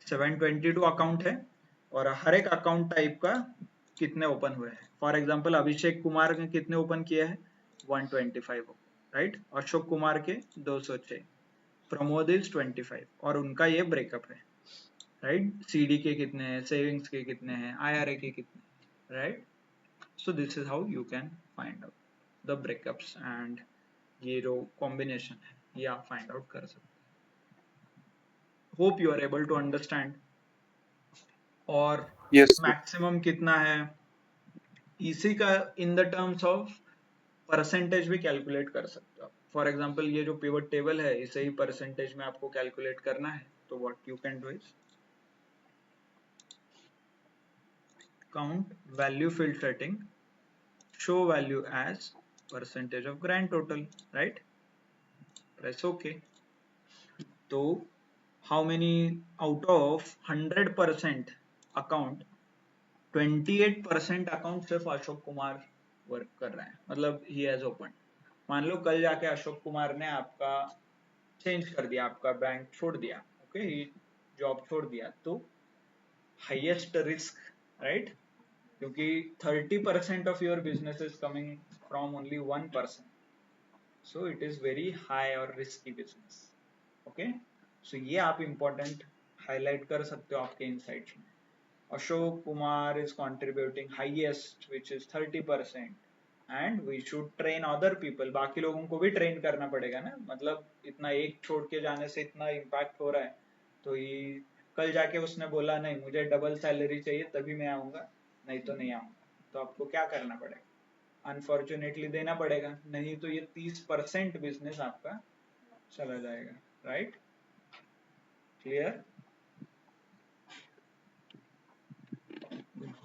722 अकाउंट है और हर एक अकाउंट टाइप का कितने ओपन हुए हैं। फॉर एग्जांपल अभिषेक कुमार ने कितने ओपन किए हैं? 125, राइट। अशोक कुमार के 206, प्रमोद इज 25, और उनका ये ब्रेकअप है, राइट। सीडी के कितने हैं, सेविंग्स के कितने हैं, आईआरए के कितने, right. So this is how you can find out the breakups, and ये जो कॉम्बिनेशन है ये आप फाइंड आउट कर सकते हैं। Hope you are able to understand. और Yes, sir. मैक्सिमम कितना है इसी का in the terms of percentage भी कैलकुलेट कर सकते हो। फॉर एग्जांपल ये जो पिवट टेबल है इसे ही परसेंटेज में आपको कैलकुलेट करना है, तो what you can do is count value field setting, show value as percentage of grand total, right, press ok। तो how many out of 100% account 28% account सिर्फ अशोक कुमार वर्क कर रहा है, मतलब he has opened। मान लो कल जाके अशोक कुमार ने आपका चेंज कर दिया, आपका बैंक छोड़ दिया, ओके, जॉब छोड़ दिया, तो हाईएस्ट रिस्क, राइट, क्योंकि 30% of your business is coming from only one person, so it is very high or risky business। okay, so ये आप important highlight कर सकते हो आपके insights में। Ashok Kumar is contributing highest which is 30%, and we should train other people। बाकी लोगों को भी ट्रेन करना पड़ेगा ना, मतलब इतना एक छोड़ के जाने से इतना इम्पैक्ट हो रहा है, तो ये कल जाके उसने बोला नहीं मुझे डबल सैलरी चाहिए तभी मैं आऊंगा, नहीं तो नहीं आऊंगा, तो आपको क्या करना पड़ेगा? अनफॉर्चुनेटली देना पड़ेगा, नहीं तो ये 30% बिजनेस आपका चला जाएगा, right. Clear?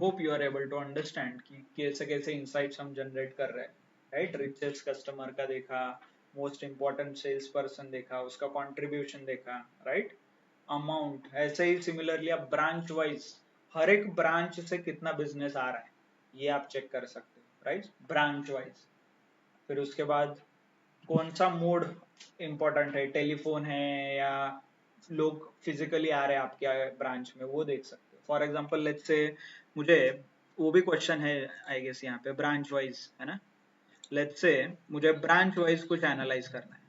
Hope you are able to understand कि कैसे कैसे इंसाइट्स हम जनरेट कर रहे हैं, राइट। रिचेस्ट कस्टमर का देखा, मोस्ट इंपॉर्टेंट सेल्स पर्सन देखा, उसका कंट्रीब्यूशन देखा, राइट, अमाउंट। ऐसे ही सिमिलरली आप ब्रांच वाइज हर एक ब्रांच से कितना बिजनेस आ रहा है ये आप चेक कर सकते हो, राइट, ब्रांच वाइज। फिर उसके बाद कौन सा मोड इंपॉर्टेंट है, टेलीफोन है या लोग फिजिकली आ रहे हैं आपके ब्रांच में, वो देख सकते हो। फॉर एग्जांपल लेट्स से मुझे वो भी क्वेश्चन है आई गेस यहाँ पे, ब्रांच वाइज है ना। लेट्स से मुझे ब्रांच वाइज कुछ एनालाइज करना है,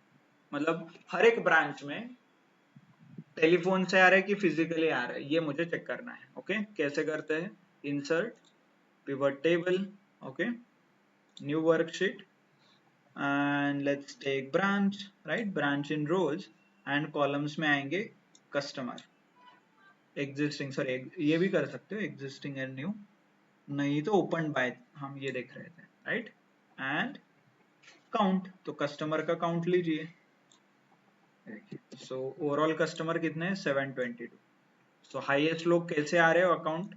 मतलब हर एक ब्रांच में टेलीफोन से आ रहा है कि फिजिकली आ रहा है, ये मुझे चेक करना है। ओके, कैसे करते हैं? Insert, pivot table, okay, new worksheet, and let's take branch, right? Branch in rows and columns में आएंगे customer, existing, sorry, ये भी कर सकते हो existing and new, नहीं तो opened by, हम ये देख रहे थे, right? And count, तो customer का count लीजिए, so overall customer कितने हैं? 722. so highest लोग कैसे आ रहे हो account?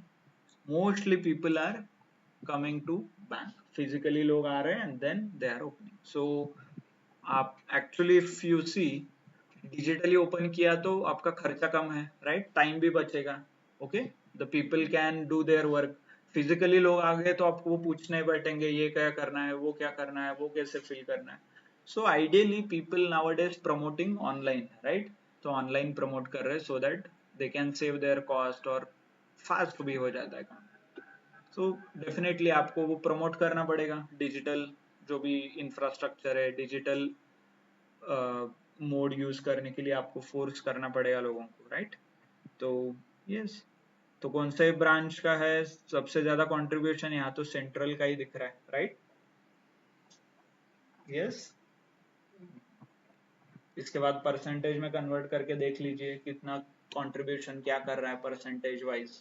Mostly people are coming to bank, physically लोग आ रहे हैं and then they are opening. so आप actually if you see digitally open किया तो आपका खर्चा कम है, right? टाइम भी बचेगा, okay? the people can do their work. physically लोग आ गए तो आपको वो पूछने बैठेंगे ये क्या करना है, वो क्या करना है, वो कैसे फिल करना है. so ideally people nowadays promoting online, right? तो online promote कर रहे हैं so that they can save their cost और fast भी हो जाता है काम. so definitely आपको वो promote करना पड़ेगा, digital जो भी infrastructure है, digital मोड यूज करने के लिए आपको फोर्स करना पड़ेगा लोगों को, राइट? तो यस, तो कौन से ब्रांच का है सबसे ज्यादा कंट्रीब्यूशन? यहाँ तो सेंट्रल का ही दिख रहा है, राइट? यस, इसके बाद परसेंटेज में कन्वर्ट करके देख लीजिए कितना कंट्रीब्यूशन क्या कर रहा है परसेंटेज वाइज.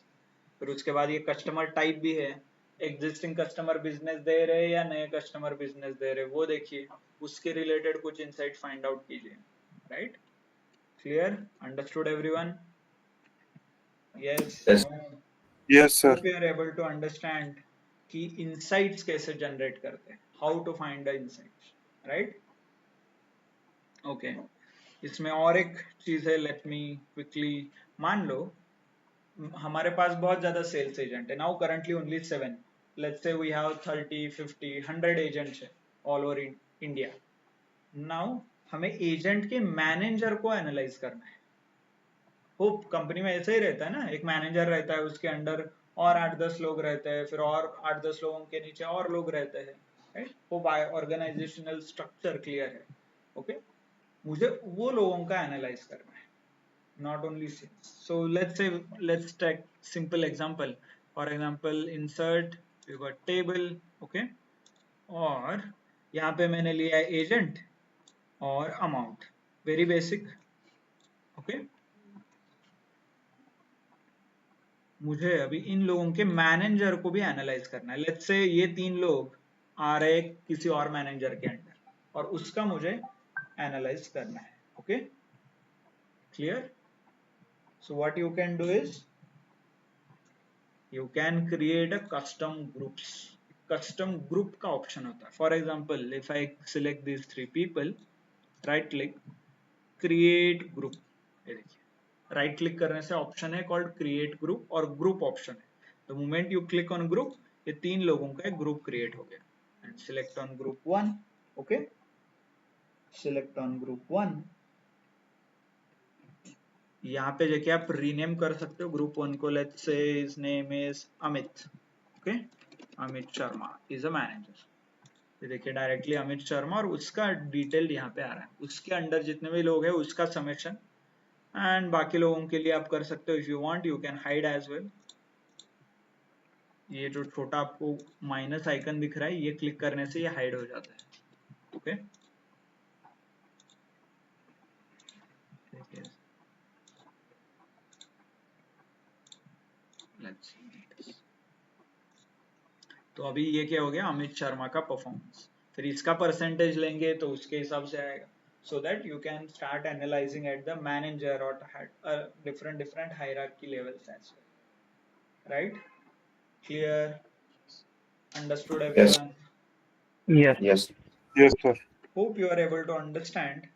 फिर उसके बाद ये कस्टमर टाइप भी है, एग्जिस्टिंग कस्टमर बिजनेस दे रहे या नए कस्टमर बिजनेस दे रहे, वो देखिए, उसके रिलेटेड कुछ इनसाइट फाइंड आउट कीजिए, right? Clear? Understood everyone? Yes, Yes. Yes, sir. hope you are able to understand कि insights कैसे generate करते हैं, how to find the insights, right? okay, इसमें और एक चीज है, let me quickly, मान लो हमारे पास बहुत ज्यादा सेल्स एजेंट है, now currently only 7, let's say we have 30, 50, 100 agents है all over India. now हमें एजेंट के मैनेजर को एनालाइज करना है. होप कंपनी में ऐसा ही रहता है ना, एक मैनेजर रहता है, उसके अंडर और 8-10 लोग रहते हैं, फिर और 8-10 लोगों के नीचे और लोग रहते हैं, right? Hope organizational structure clear है, ओके? मुझे वो लोगों का एनालाइज करना है, not only sales. So let's take simple example. For example insert pivot table, okay, और यहाँ पे मैंने लिया है एजेंट और अमाउंट, वेरी बेसिक, ओके? मुझे अभी इन लोगों के मैनेजर को भी एनालाइज करना है. लेट्स से ये 3 लोग आ रहे किसी और मैनेजर के अंडर और उसका मुझे एनालाइज करना है, okay? Clear? So what you can do is you can create a custom groups. Custom group का ऑप्शन होता है. For example if I select this 3 people, right click, create group, ये देखिए राइट क्लिक करने से option है called create group और group option है. The moment you click on group, ये 3 लोगों का एक ग्रुप क्रिएट हो गया. And select on group 1, okay, select on group 1. यहाँ पे जाके आप रीनेम कर सकते हो ग्रुप 1 को. Let's say his name is Amit, okay, Amit Sharma is a manager. ये देखिए डायरेक्टली अमित शर्मा और उसका डिटेल यहाँ पे आ रहा है, उसके अंडर जितने भी लोग हैं उसका समेशन, एंड बाकी लोगों के लिए आप कर सकते हो, if you want you can hide as well. ये जो छोटा आपको माइनस आइकन दिख रहा है, ये क्लिक करने से ये हाइड हो जाता है, ओके? तो अभी ये क्या हो गया, अमित शर्मा का परफॉर्मेंस. फिर इसका परसेंटेज लेंगे तो उसके हिसाब से आएगा, so that you can start analyzing at the manager or different hierarchy levels as well, right? Clear? Understood Yes. everyone? Yes. Yes. Yes, sir. Hope you are able to understand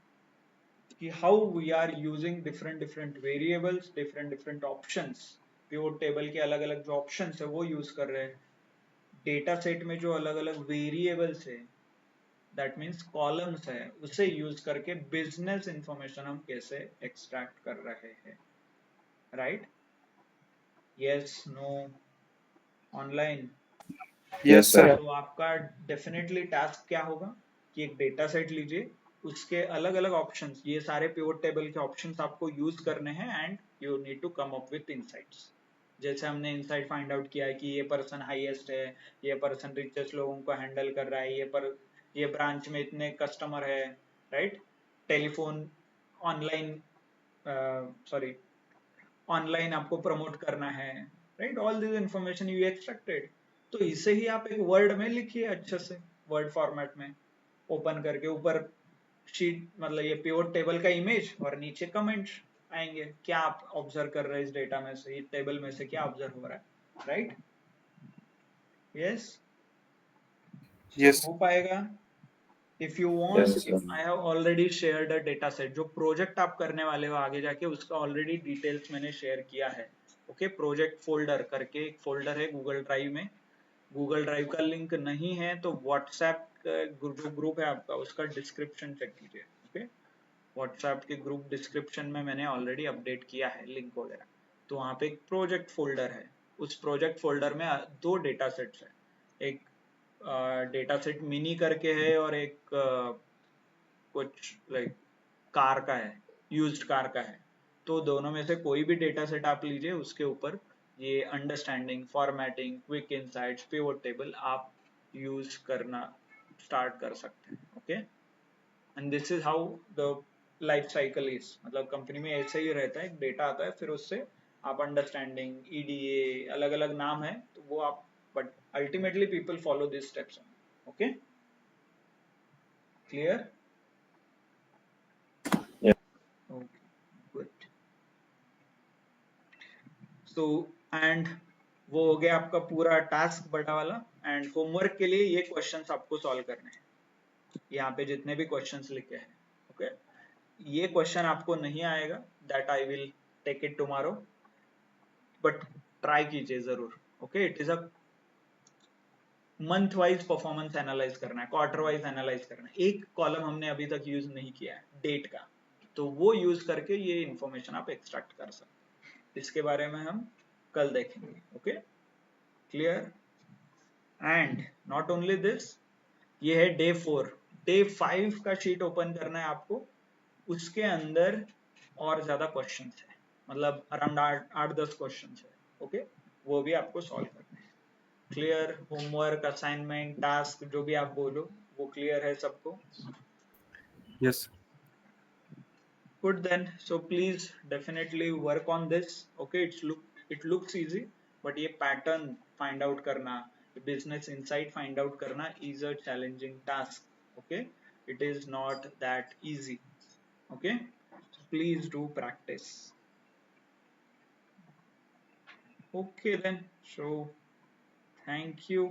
कि how we are using different variables, different options. pivot table के अलग अलग जो options है वो use कर रहे हैं. डेटा सेट में जो अलग अलग वेरिएबल्स है, दैट मीन्स कॉलम्स है, उसे यूज करके बिजनेस इंफॉर्मेशन हम कैसे एक्सट्रैक्ट कर रहे हैं, right? Yes, no, online? Yes, sir. तो आपका डेफिनेटली टास्क क्या होगा कि एक डेटा सेट लीजिए, उसके अलग अलग ऑप्शंस, ये सारे पिवट टेबल के ऑप्शंस आपको यूज करने हैं and you need to come up with insights, जैसे हमने इनसाइट फाइंड आउट किया कि ये पर्सन हाईएस्ट है, ये पर्सन रिचेस्ट लोगों को हैंडल कर रहा है, ये ब्रांच में इतने कस्टमर है, राइट? टेलीफोन ऑनलाइन ऑनलाइन आपको प्रमोट करना है, right? All this information you extracted, तो इसे ही आप एक वर्ड में लिखिए अच्छे से, वर्ड फॉर्मेट में ओपन करके, ऊपर शीट मतलब ये पिवट टेबल का इमेज और नीचे कमेंट्स आएंगे, क्या आप ऑब्जर्व कर रहे हैं इस डेटा में से, इस टेबल में से क्या ऑब्जर्व हो रहा है, राइट? Yes, Yes. हो पाएगा? If you want, Yes, sir. I have already shared a data set, जो प्रोजेक्ट आप करने वाले हो आगे जाके उसका ऑलरेडी डिटेल्स मैंने शेयर किया है। ओके, प्रोजेक्ट फोल्डर करके एक फोल्डर है गूगल ड्राइव में, गूगल ड्राइव का लिंक नहीं है तो व्हाट्सएप जो ग्रुप है आपका उसका डिस्क्रिप्शन चेक कीजिए। ओके, व्हाट्सएप के ग्रुप डिस्क्रिप्शन में मैंने ऑलरेडी अपडेट किया है लिंक वगैरह, तो वहाँ पे एक प्रोजेक्ट फोल्डर है, उस प्रोजेक्ट फोल्डर में 2 डेटा सेट्स है, एक डेटा सेट मिनी करके है और एक कुछ लाइक कार का है, यूज्ड कार का है। तो दोनों में से कोई भी डेटा सेट आप लीजिए, उसके ऊपर ये understanding, formatting, quick insights, pivot table आप यूज करना स्टार्ट कर सकते हैं। Okay, and this is how the life cycle is, मतलब कंपनी में ऐसे ही रहता है, डेटा आता है फिर उससे आप अंडरस्टैंडिंग, ईडीए, अलग अलग नाम है तो वो आप, but ultimately people follow this steps. Okay, clear? Yeah. Okay, good. So and वो हो गया आपका पूरा टास्क बड़ा वाला, एंड होमवर्क के लिए ये क्वेश्चंस आपको सॉल्व करने हैं, यहाँ पे जितने भी क्वेश्चंस लिखे हैं। ओके, ये क्वेश्चन आपको नहीं आएगा, that I will take it tomorrow, but try कीजिए जरूर। Okay, it is a month wise performance analyse करना है, क्वार्टर वाइज एनालाइज करना है। एक कॉलम हमने अभी तक यूज नहीं किया है डेट का, तो वो यूज करके ये इंफॉर्मेशन आप एक्सट्रैक्ट कर सकते हैं, इसके बारे में हम कल देखेंगे। Okay, clear? And not only this, ये है डे 4, डे 5 का शीट ओपन करना है आपको, उसके अंदर और ज्यादा क्वेश्चंस है, मतलब अराउंड 8-10 क्वेश्चंस है। ओके, वो भी आपको सॉल्व करना है। क्लियर? होमवर्क, असाइनमेंट, टास्क, जो भी आप बोलो, वो क्लियर है सबको? Yes. Good then, so please definitely work on this. Okay, it looks easy, but ये pattern find out करना, business insight find out करना is a challenging task. Okay, it is not that easy. Okay, so please do practice. Okay then, so thank you.